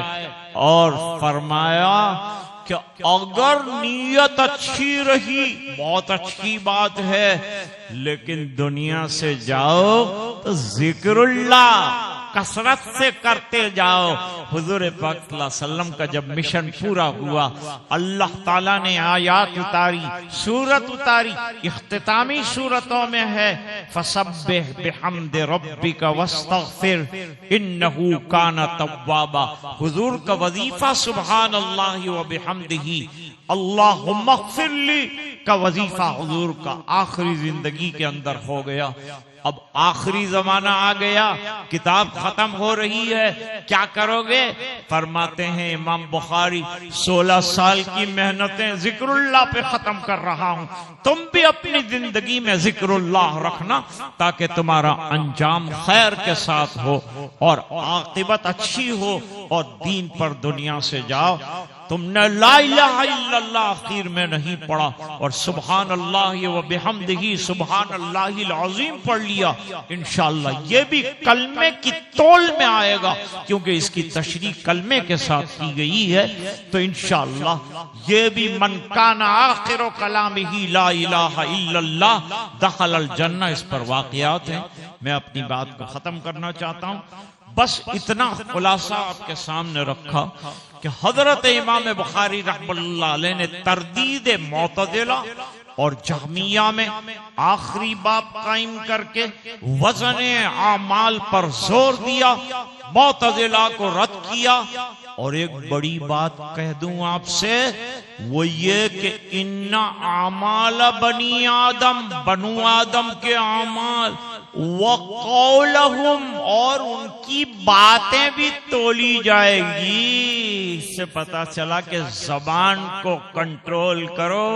और फरमाया कि अगर नीयत अच्छी रही बहुत अच्छी बात है, लेकिन दुनिया से जाओ तो जिक्रुल्लाह कसरत से करते जाओ। हुजूर पाक सल्लल्लाहु अलैहि वसल्लम का जब मिशन पूरा हुआ, अल्लाह ताला ने आयात उतारी, सूरत उतारी, इख्तितामी सूरतों में है फसब्बिह बिहम्दि रब्बिका वस्तगफिर इन्नहु काना तव्वाबा। हुजूर का वजीफा सुभान अल्लाह व बिहम्दिही अल्लाहुम्मा इग़फिरली का वजीफा हुजूर का आखिरी जिंदगी के अंदर हो गया। अब आखिरी जमाना आ गया, किताब खत्म हो रही है, क्या करोगे? फरमाते हैं इमाम बुखारी 16 साल की मेहनतें जिक्रुल्लाह पे खत्म कर रहा हूं, तुम भी अपनी जिंदगी में जिक्रुल्लाह रखना ताकि तुम्हारा अंजाम खैर के साथ हो और आकिबत अच्छी हो और दीन पर दुनिया से जाओ। तुमने ला इलाहा इल्लल्लाह आखिर में नहीं पढ़ा और सुभान अल्लाह व बिहम्दिही सुभान अल्लाहिल अज़ीम पढ़ लिया, इंशाअल्लाह ये भी कलमे की तौल में आएगा, क्योंकि इसकी तशरीह कलमे के साथ की गई है। तो इंशाअल्लाह ये भी मन काना आखिर कलामिही ला इलाहा इल्लल्लाह दखलल जन्नह, इस पर वाक़ियात हैं। मैं अपनी बात को खत्म करना चाहता हूँ, बस इतना खुलासा आपके सामने रखा कि हजरत इमाम बुखारी रहमतुल्लाह अलैह ने तरदीद मुअतज़िला और जहमिया में आखिरी बाब कायम करके वज़न आमाल पर जोर दिया, मुअतज़िला को रद्द किया। और एक बड़ी बात कह दूं आपसे, वो ये कि इन्ना आमाल बनी आदम, बनु आदम के आमाल व कौलहुम, और उनकी बातें भी तोली जाएगी। इससे पता चला कि जबान को कंट्रोल करो,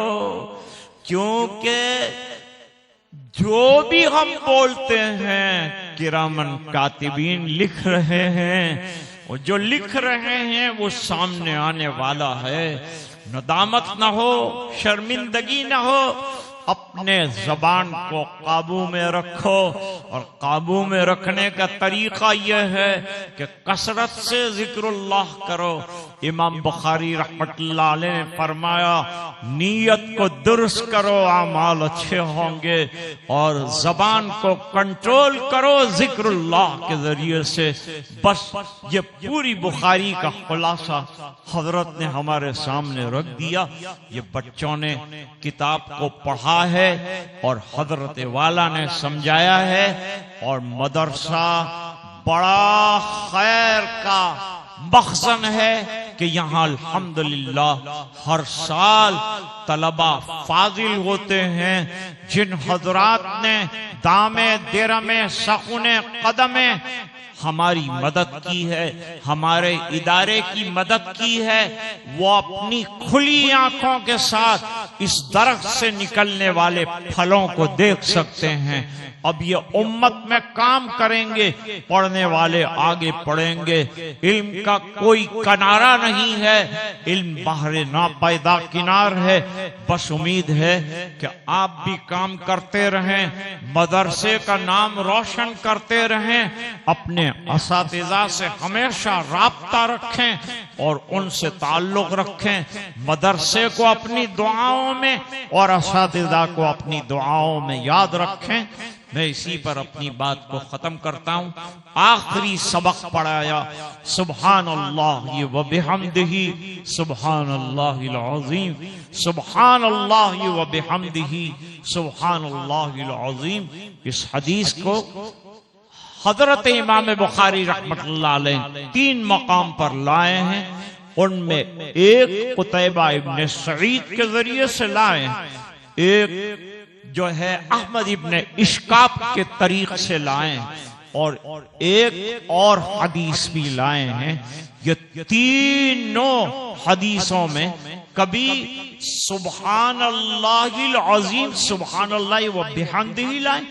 क्योंकि जो भी हम बोलते हैं किरामन कातिबीन लिख रहे हैं, और जो लिख रहे हैं वो सामने आने वाला है। नदामत ना हो, शर्मिंदगी ना हो, अपने जबान को काबू में रखो। और काबू में रखने का तरीका यह है कि कसरत से जिक्रुल्लाह करो। इमाम बुखारी रहमतुल्लाह अलैह ने फरमाया, नीयत को दुरुस्त करो, आमाल अच्छे होंगे। और जबान को कंट्रोल करो जिक्रुल्लाह के जरिए से। बस ये पूरी बुखारी का खुलासा हजरत ने हमारे सामने रख दिया। ये बच्चों ने किताब को पढ़ा है और हजरत वाला ने समझाया है, और मदरसा बड़ा खैर का मखज़न है कि यहाँ अल्हम्दुलिल्लाह हर साल तलबा फाजिल होते हैं। जिन हजरात ने दामे दिरमे सकुने कदमे हमारी मदद की है, हमारे इदारे की मदद की है, वो अपनी खुली आंखों के साथ इस दरख्त से निकलने वाले फलों को देख सकते हैं। अब ये उम्मत में काम करेंगे, पढ़ने वाले आगे पढ़ेंगे। इल्म का कोई किनारा नहीं है, इल्म बहरे नापैदा किनार है। बस उम्मीद है कि आप भी काम करते रहें, मदरसे का नाम रोशन करते रहें, अपने असातिज़ा से हमेशा राब्ता रखें और उनसे ताल्लुक रखें। मदरसे को अपनी दुआओं में और असातिज़ा को अपनी दुआओं में याद रखें। मैं इसी पर अपनी बात को खत्म करता हूँ। आखिरी सबक पढ़ाया, सुभान अल्लाह व बिहम्दिही सुभान अल्लाहिल अज़ीम, सुभान अल्लाह व बिहम्दिही सुभान अल्लाहिल अज़ीम। इस हदीस को हजरत इमाम बुखारी रहमतुल्लाह अलैह 3 मकाम पर लाए हैं। उनमें एक कुतैबा इब्न सईद के जरिए से लाए हैं, एक जो है अहमद इब्न इश्काब के तरीक से लाए, और एक और हदीस भी लाए हैं। ये तीनों हदीसों में कभी सुभान अल्लाहिल अज़ीम सुभान अल्लाह व बिहम्दिही लाए,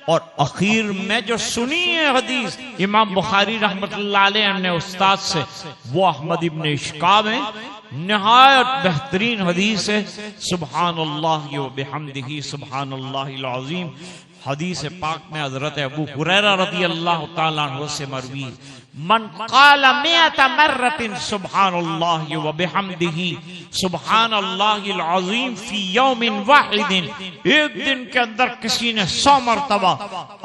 और आखिर में जो सुनी है हदीस इमाम बुखारी रहमतुल्लाह अलैह ने उस्ताद से, वो अहमद इब्न इश्काब है। निहायत बेहतरीन हदीस है, सुभान अल्लाह व बिहम्दिही सुभान अल्लाहिल अज़ीम। हदीस पाक में हजरत अबू हुरैरा रज़ियल्लाहु ताला अन्हु से मरवी, मन क़ाला मिअता मर्रतिन सुब्हानल्लाह व बिहम्दिही सुब्हानल्लाहिल अज़ीम फी यौमिन वाहिदिन, एक दिन के अंदर किसी ने 100 मरतबा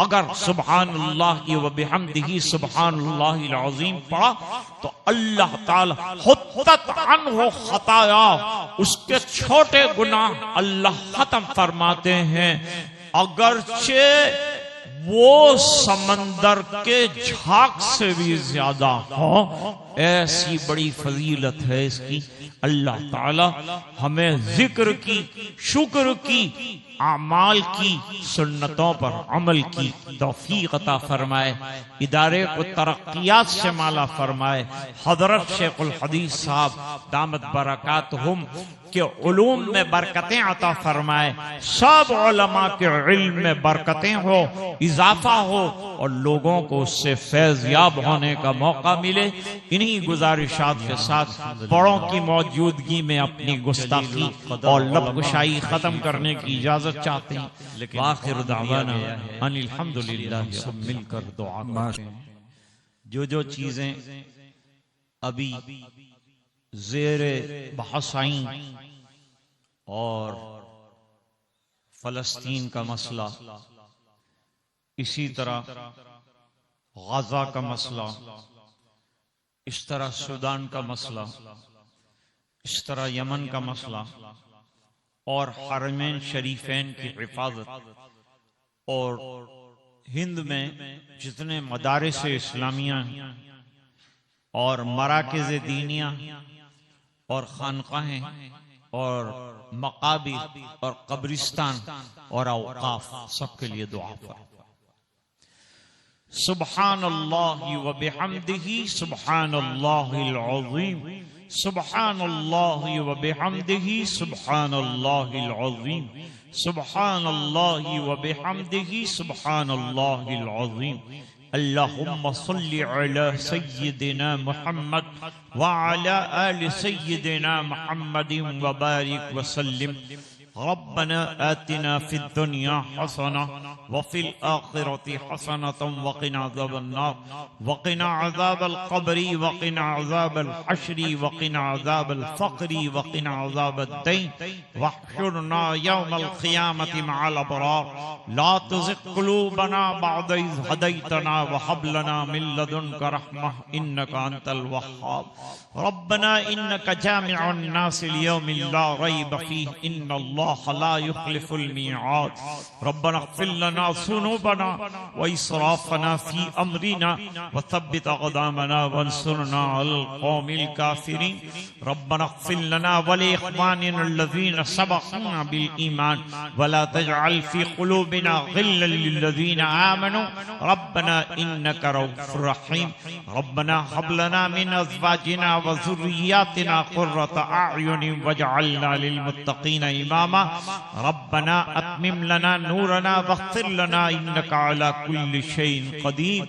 अगर सुब्हानल्लाह व बिहम्दिही सुब्हानल्लाहिल अज़ीम पढ़ा तो अल्लाह ताला हुत्तत अन्हु खताया, उसके छोटे गुनाह अल्लाह खत्म फरमाते हैं, अगरचे वो समंदर के झाग से भी ज्यादा हो। ऐसी बड़ी फजीलत है इसकी। अल्लाह ताला हमें जिक्र की, शुक्र की, आमाल की, सुन्नतों पर अमल की तौफीक अता फरमाए, इदारे को तरक्कियात से माला फरमाए। हजरत शेखुल हदीस साहब दामत बरकातहुम के उलूम में बरकतें अता फरमाए, सब उलमा के इल्म में बरकतें हो, इजाफा हो और लोगों को उससे फैज़ याब होने का मौका मिले। इन्हीं गुजारिशात के साथ बड़ों की मौजूदगी में अपनी गुस्ताखी और लबकुशाई खत्म करने की इजाजत चाहते हैं। लेकिन आखिर दावाना अनिल हम्दुलिल्लाह, सब मिलकर दुआ करते हैं। जो चीजें अभी ज़ेरे बहस आई और फलस्तीन का मसला, इसी तरह गाजा का मसला, इस तरह सूडान का मसला, इस तरह यमन का मसला और हरमैन शरीफैन की हिफाजत और हिंद में जितने मदारिस इस्लामिया और मराकिज़ दीनिया और खानकाहें और मकाबिर और कब्रिस्तान और औकाफ, सबके लिए दुआ करें। सुब्हानल्लाहि व बिहम्दिही सुब्हानल्लाहिल अज़ीम, सुब्हानल्लाहि व बिहम्दिही सुब्हानल्लाहिल अज़ीम, सुब्हानल्लाहि व बिहम्दिही सुब्हानल्लाहिल अज़ीम। अल्लाहुम्मा सल्लि अला सय्यिदिना मुहम्मद व अला आलि सय्यिदिना मुहम्मदिन व बारिक व सल्लिम। रब्बना आतिना फिद दुनिया हसना व फिल आखिरति हसनतम व क़िना अज़ाबन नार व क़िना अज़ाबल क़ब्रि व क़िना अज़ाबल हश्रि व क़िना अज़ाबल फ़क़्रि व क़िना अज़ाबद दैन वहशुरना यौमल क़ियामति मअल अबरार। ला तुज़िग़ क़ुलूबना बअद इज़ हदैतना व हब लना मिन लदुनका रहमह इन्नका अंतल वह्हाब। रब्बना इन्नका जामिउन नास लियौमिन ला रैब फ़ीह इन्नल्लाहा ला युख़्लिफ़ुल मिईआद। रब्बना इग़फ़िर लना ज़ुनूबना व इसराफ़ना फ़ी अमरिना व थब्बित अक़दामना वंसुरना अलल क़ौमिल काफ़िरीन। रब्बना इग़फ़िर लना व लिइख़वानिना अल्लज़ीना सबक़ूना बिल ईमान व ला तजअल फ़ी क़ुलूबिना ग़िल्लन लिल्लज़ीना आमनू रब्बना इन्नका रऊफ़ुर रहीम। रब्बना हब लना मिन अज़वाजिना व ज़ुर्रिय्यातिना क़ुर्रता अअयुनिन वजअलना लिलमुत्तक़ीना इमामा। रब्बना अत्मिम लना नूरना वग़फ़िर लना इन्नका अला कुल्लि शैइन क़दीर।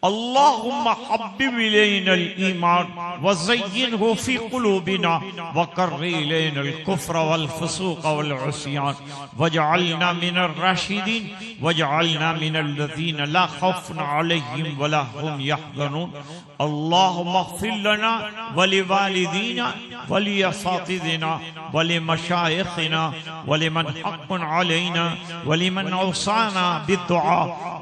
अल्लाहुम्मा हब्बिब इलैनल ईमान व ज़य्यिनहु फ़ी क़ुलूबिना व कर्रि इलैनल कुफ़्र वल फ़ुसूक़ वल उस्यान वजअलना मिनर राशिदीन वजअलना मिनल लज़ीना ला ख़ौफ़ुन अलैहिम व ला हुम यहज़नून। अल्लाहुम्मा इग़फ़िर लना व लिवालिदीना व लिअसातिज़िना व लिमशाइख़िना व लिमन हक़्क़ुन अलैना व लिमन औसाना बिद्दुआ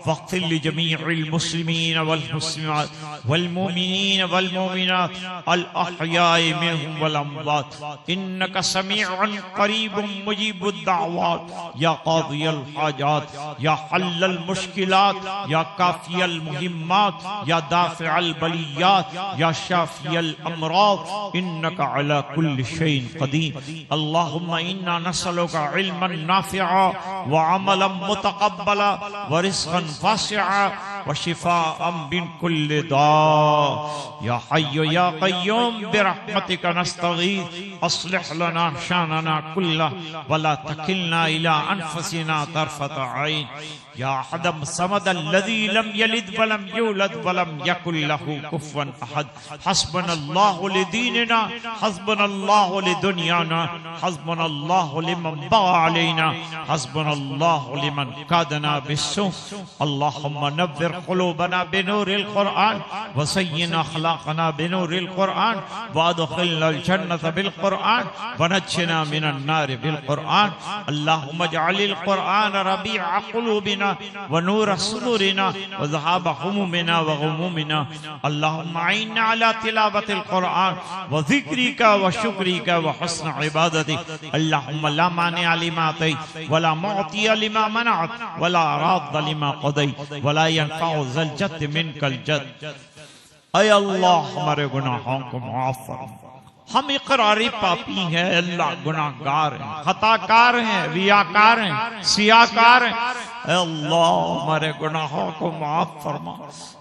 वग़फ़िर लिजमीइल मुस्लिमीन वल मुस्लिमात वल मुमिनीन वल मुमिनात अल अहयाइ मिनहुम वल अमवात इन्नका समीउन क़रीबुम मुजीबुद दाअवात। या क़ादियल हाजात या हल्लल मुश्किलात या काफ़ियल मुहिम्मात या दाफ़िअल बलियात या शाफ़ियल अमराद इन्नका अला कुल्लि शैइन क़दीर। अल्लाहुम्मा इन्ना नसअलुका इल्मन नाफ़िअ व अमलन मुतक़ब्बला व रिज़्क़न वासिअ व शिफ़ाअन मिन कुल्लि दा। या हय्यु या क़य्यूम बिरहमतिका नस्तगीथ अस्लिह लना शानना कुल्लह व ला तकिलना इला अनफुसिना तरफ़त ऐन। या अहदम समद अल्लज़ी लम यलिद व लम यूलद व लम यकुल लहू कुफ़ुवन अहद। हस्बुनल्लाहु लिदीनिना हस्बुनल्लाहु लिदुनियाना हस्बुनल्लाहु लिमन बग़ा अलैना हस्बुनल्लाहु लिमन कादना बिस्सू। अल्लाहुम्मा नव्विर क़ुलूबना बिनूरिल क़ुरआन व ज़य्यिन अख़लाक़ना बिनूरिल क़ुरआन व अदख़िलनल जन्नत बिल क़ुरआन व नज्जिना मिनन नार बिल क़ुरआन। अल्लाहुम्मा इजअलिल क़ुरआन रबीअ क़ुलूबिना व नूर सुदूरिना व ज़हाब हुमूमिना व ग़ुमूमिना। अल्लाहुम्मा अइन्ना अला तिलावतिल क़ुरआन व ज़िक्रिका व शुक्रिका व हुस्न इबादतिक। अल्लाहुम्मा ला मानिअ लिमा अतैत व ला मुअतिय लिमा मनअत व ला राद्द लिमा क़दैत व ला यनफ़अु ज़ल जद्द मिनकल जद्द। ऐ अल्लाह हमारे गुनाहों को माफ़ फरमा। हम इक़रारी पापी हैं अल्लाह, गुनाहगार हैं, खताकार हैं, रियाकार हैं, सियाकार हैं। ऐ अल्लाह हमारे गुनाहों को माफ फरमा।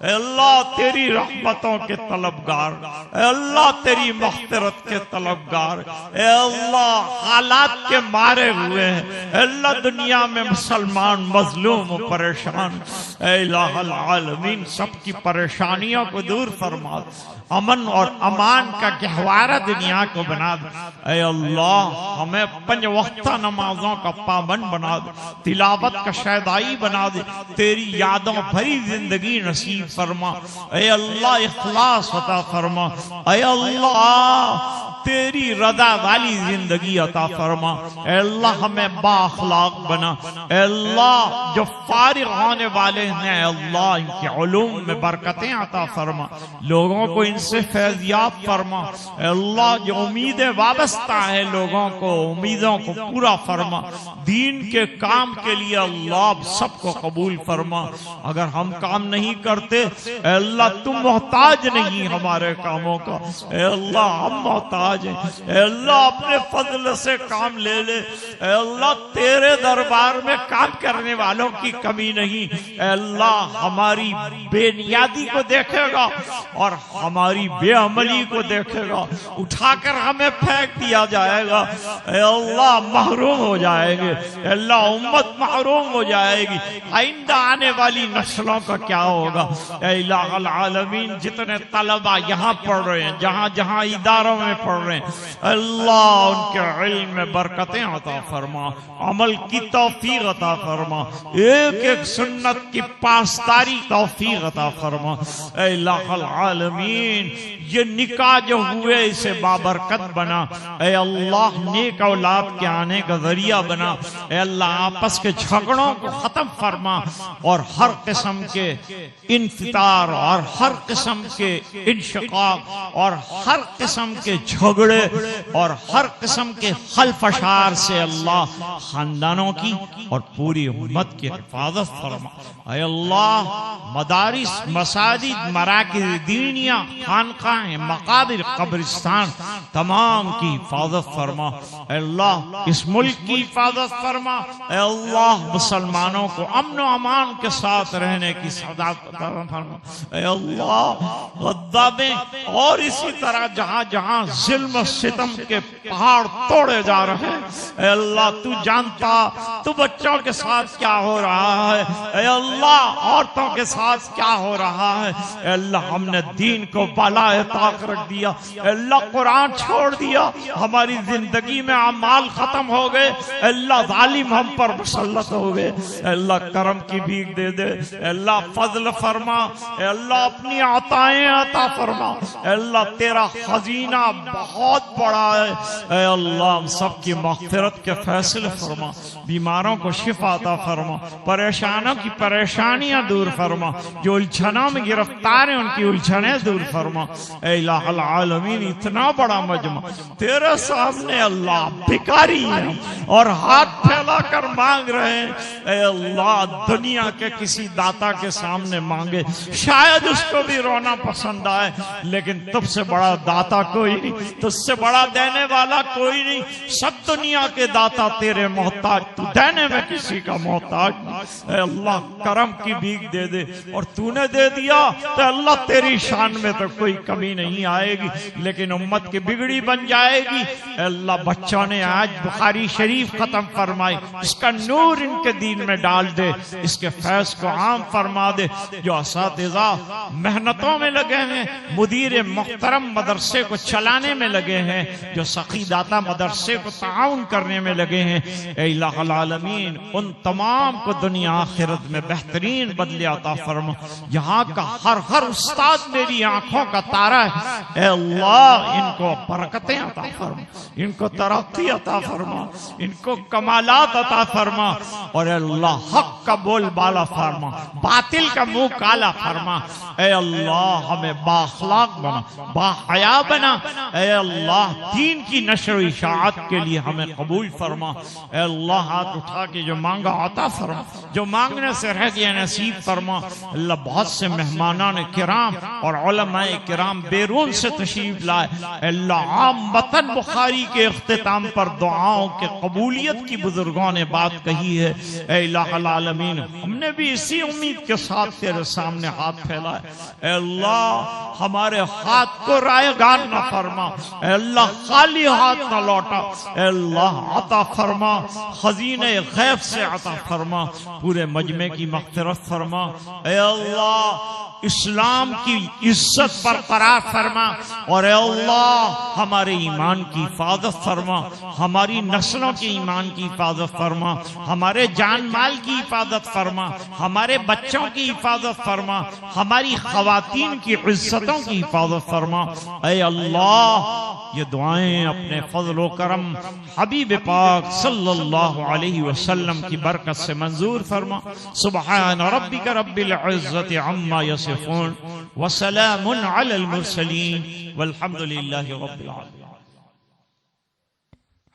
ऐ अल्लाह तेरी रहमतों के तलबगार, ऐ अल्लाह तेरी मग़फ़िरत के तलबगार, ऐ अल्लाह हालात के मारे हुए हैं, ऐ अल्लाह दुनिया में मुसलमान मजलूम और परेशान, ऐ इलाहुल आलमीन सबकी परेशानियों को दूर फरमा, अमन और अमान का गहवारा दुनिया को बना दे। ऐ अल्लाह हमें 5 वक्त नमाजों का पाबंद बना दे, तिलावत का शैदाई बना दे, तेरी यादों भरी जिंदगी नसीब फरमा। ऐ अल्लाह इखलास अता फरमा, ऐ अल्लाह तेरी रजा वाली जिंदगी अता फरमा। ऐ अल्लाह हमें बाअखलाक बना। ऐ अल्लाह जो फारिग होने वाले हैं अल्लाह इनके उलूम में बरकतें अता फरमा, लोगों को इनसे फैज़याब फरमा। ऐ अल्लाह जो उम्मीदें वाबस्ता है लोगों को उम्मीदों को पूरा फरमा, दीन के काम के लिए अल्लाह सबको कबूल फरमा। अगर हम काम नहीं करते ऐ अल्लाह तुम मोहताज नहीं हमारे कामों का, ऐ अल्लाह हम मोहताज हैं। ऐ अल्लाह अपने फजल से काम ले ले। ऐ अल्लाह तेरे दरबार में काम करने वालों की कमी नहीं। ऐ अल्लाह हमारी बेनियादी को देखेगा और हमारी बेअमली को देखेगा, उठाकर हमें फेंक दिया जाएगा। ऐ अल्लाह महरूम हो जाएंगे, अल्लाह उम्मत महरूम हो जाएगी, आइंदा आने वाली नस्लों का क्या होगा। ऐ इलाहुल आलमीन जितने तलबा यहाँ पढ़ रहे हैं, जहाँ जहाँ इदारों में पढ़ रहे हैं, अल्लाह उनके इल्म में बरकतें अता फरमा, अमल की तौफीक अता फरमा, एक एक सुन्नत की पासदारी तौफीक अता फरमा। ऐ इलाहुल आलमीन ये निकाह जो हुए इसे बाबरकत बना। ऐ अल्लाह नेक औलाद के आने का जरिया बना। ऐ अल्लाह आपस के झगड़ों को खत्म फरमा और हर किस्म के इन्फितार और हर किस्म के इंशिकाक और हर किस्म के झगड़े और हर किस्म के खलफशार से अल्लाह खानदानों की और पूरी उम्मत की हिफाजत फरमा। ऐ अल्लाह मदारिस मसाजिद मराकिज़ दीनिया खानकाहें मकाबिर कब्रिस्तान तमाम की हिफाजत फरमा। ऐ अल्लाह इस मुल्क की हिफाजत फरमा। ऐ अल्लाह मुसलमानों को अमन व अमान के साथ रहने की सदाकत फरमा। ऐ अल्लाह गद्दाबें और इसी तरह जहाँ जहाँ जुल्म सितम के पहाड़ तोड़े जा रहे हैं, ऐ अल्लाह तू जानता, तू बच्चों के साथ क्या हो रहा है, ऐ अल्लाह औरतों के साथ क्या हो रहा है। ऐ अल्लाह हमने दीन को बालाए ताक रख दिया, ऐ अल्लाह कुरान छोड़ दिया, हमारी जिंदगी में अमाल खत्म हो गए, अल्लाह जालिम हम पर मुसल्लत हो गए। अल्लाह करम की भीख दे दे, अल्लाह फजल फरमा, अल्लाह अपनी अताएं अता फरमा। अल्लाह तेरा खजीना बहुत बड़ा है। अल्लाह सबकी मग़फ़िरत के फैसले फरमा, बीमारों को शिफा अता फरमा, परेशानों की परेशानियां दूर फरमा, जो उलझनों में गिरफ्तार हैं उनकी उलझनें दूर फरमा। ऐ इलाहुल आलमीन इतना बड़ा मजमा तेरे सामने अल्लाह भिखारी है और हाथ फैला कर मांग रहे हैं। ऐ अल्लाह दुनिया के किसी दाता के सामने मांगे शायद उसको भी रोना पसंद आए, लेकिन तुझसे बड़ा दाता कोई नहीं, तुझसे बड़ा देने वाला कोई नहीं। सब दुनिया के दाता तेरे मोहताज, तू देने में किसी का मोहताज नहीं। ऐ अल्लाह करम की भीख दे दे, और तूने दे दिया तो अल्लाह तेरी शान में तो कोई कमी नहीं आएगी, लेकिन उम्मत की बिगड़ी बन जाएगी। अल्लाह बच्चों ने आज बुखारी शरीफ खत्म फरमाई, इसका नूर इनके दीन में डाल दे, इसके फैज को आम फरमा दे। जो असातिज़ा मेहनतों में लगे हैं, मुदीर मुहतरम मदरसे को चलाने में लगे हैं, जो सखी दाता मदरसे को ताउन करने में लगे हैं, ऐ इलाहुल आलमीन उन तमाम को दुनिया आखिरत में बेहतरीन बदले अता फरमा। यहाँ का हर हर उस्ताद मेरी आंखों का तारा है। ऐ अल्लाह इनको बरकतें अता फरमा, इनको तरक्की अता फरमा, इनको कमालात अता फरमा, और अल्लाह हक का बोल बाला फरमा, बातिल का मुंह काला फरमा। ऐ अल्लाह हमें बाअखलाक बना, बाहया बना। ऐ अल्लाह दीन की नशर इशाअत के लिए हमें कबूल फरमा। ऐ अल्लाह हाथ उठा के जो मांगा अता फरमा, जो मांगने से रह गया नसीब फरमा। अल्लाह बहुत से मेहमानान किराम और उलमाए किराम बेरून से तशरीफ लाए। अल्लाह आम मतन बुखारी के इख्तिताम पर दुआओं के कबूलियत की बुजुर्गों ने बात कही है। ऐ इलाहुल आलमीन, हमने भी इसी उम्मीद के साथ तेरे सामने हाथ फैलाए। ऐ अल्लाह हमारे हाथ को रायगार न फरमा, ऐ अल्लाह खाली हाथ न लौटा। ऐ अल्लाह अता फरमा, खजीने गैब से अता फरमा, पूरे मजमे की मग़फ़िरत फरमा। ऐ अल्लाह इस्लाम की इज्जत बरकरार फरमा और ऐ अल्लाह हमारे ईमान की हिफाजत फरमा, हमारी नस्लों के ईमान की हिफाजत फरमा, हमारे जान माल की हिफाजत फरमा, हमारे बच्चों की हिफाजत फरमा, हमारी खवातीन की इज्जतों की हिफाजत फरमा। ऐ अल्लाह ये दुआएं अपने फज़ल व करम हबीब पाक सल्लल्लाहु अलैहि वसल्लम की बरकत से मंजूर फरमा। सुब्हान रब्बिक रब्बिल इज्जति अम्मा यसिफून व सलामुन अलल मुरसलीन वल्हम्दुलिल्लाहि रब्बिल आलमीन।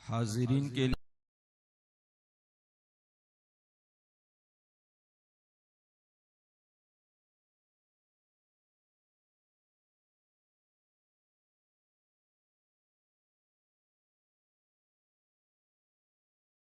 हाज़िरीन के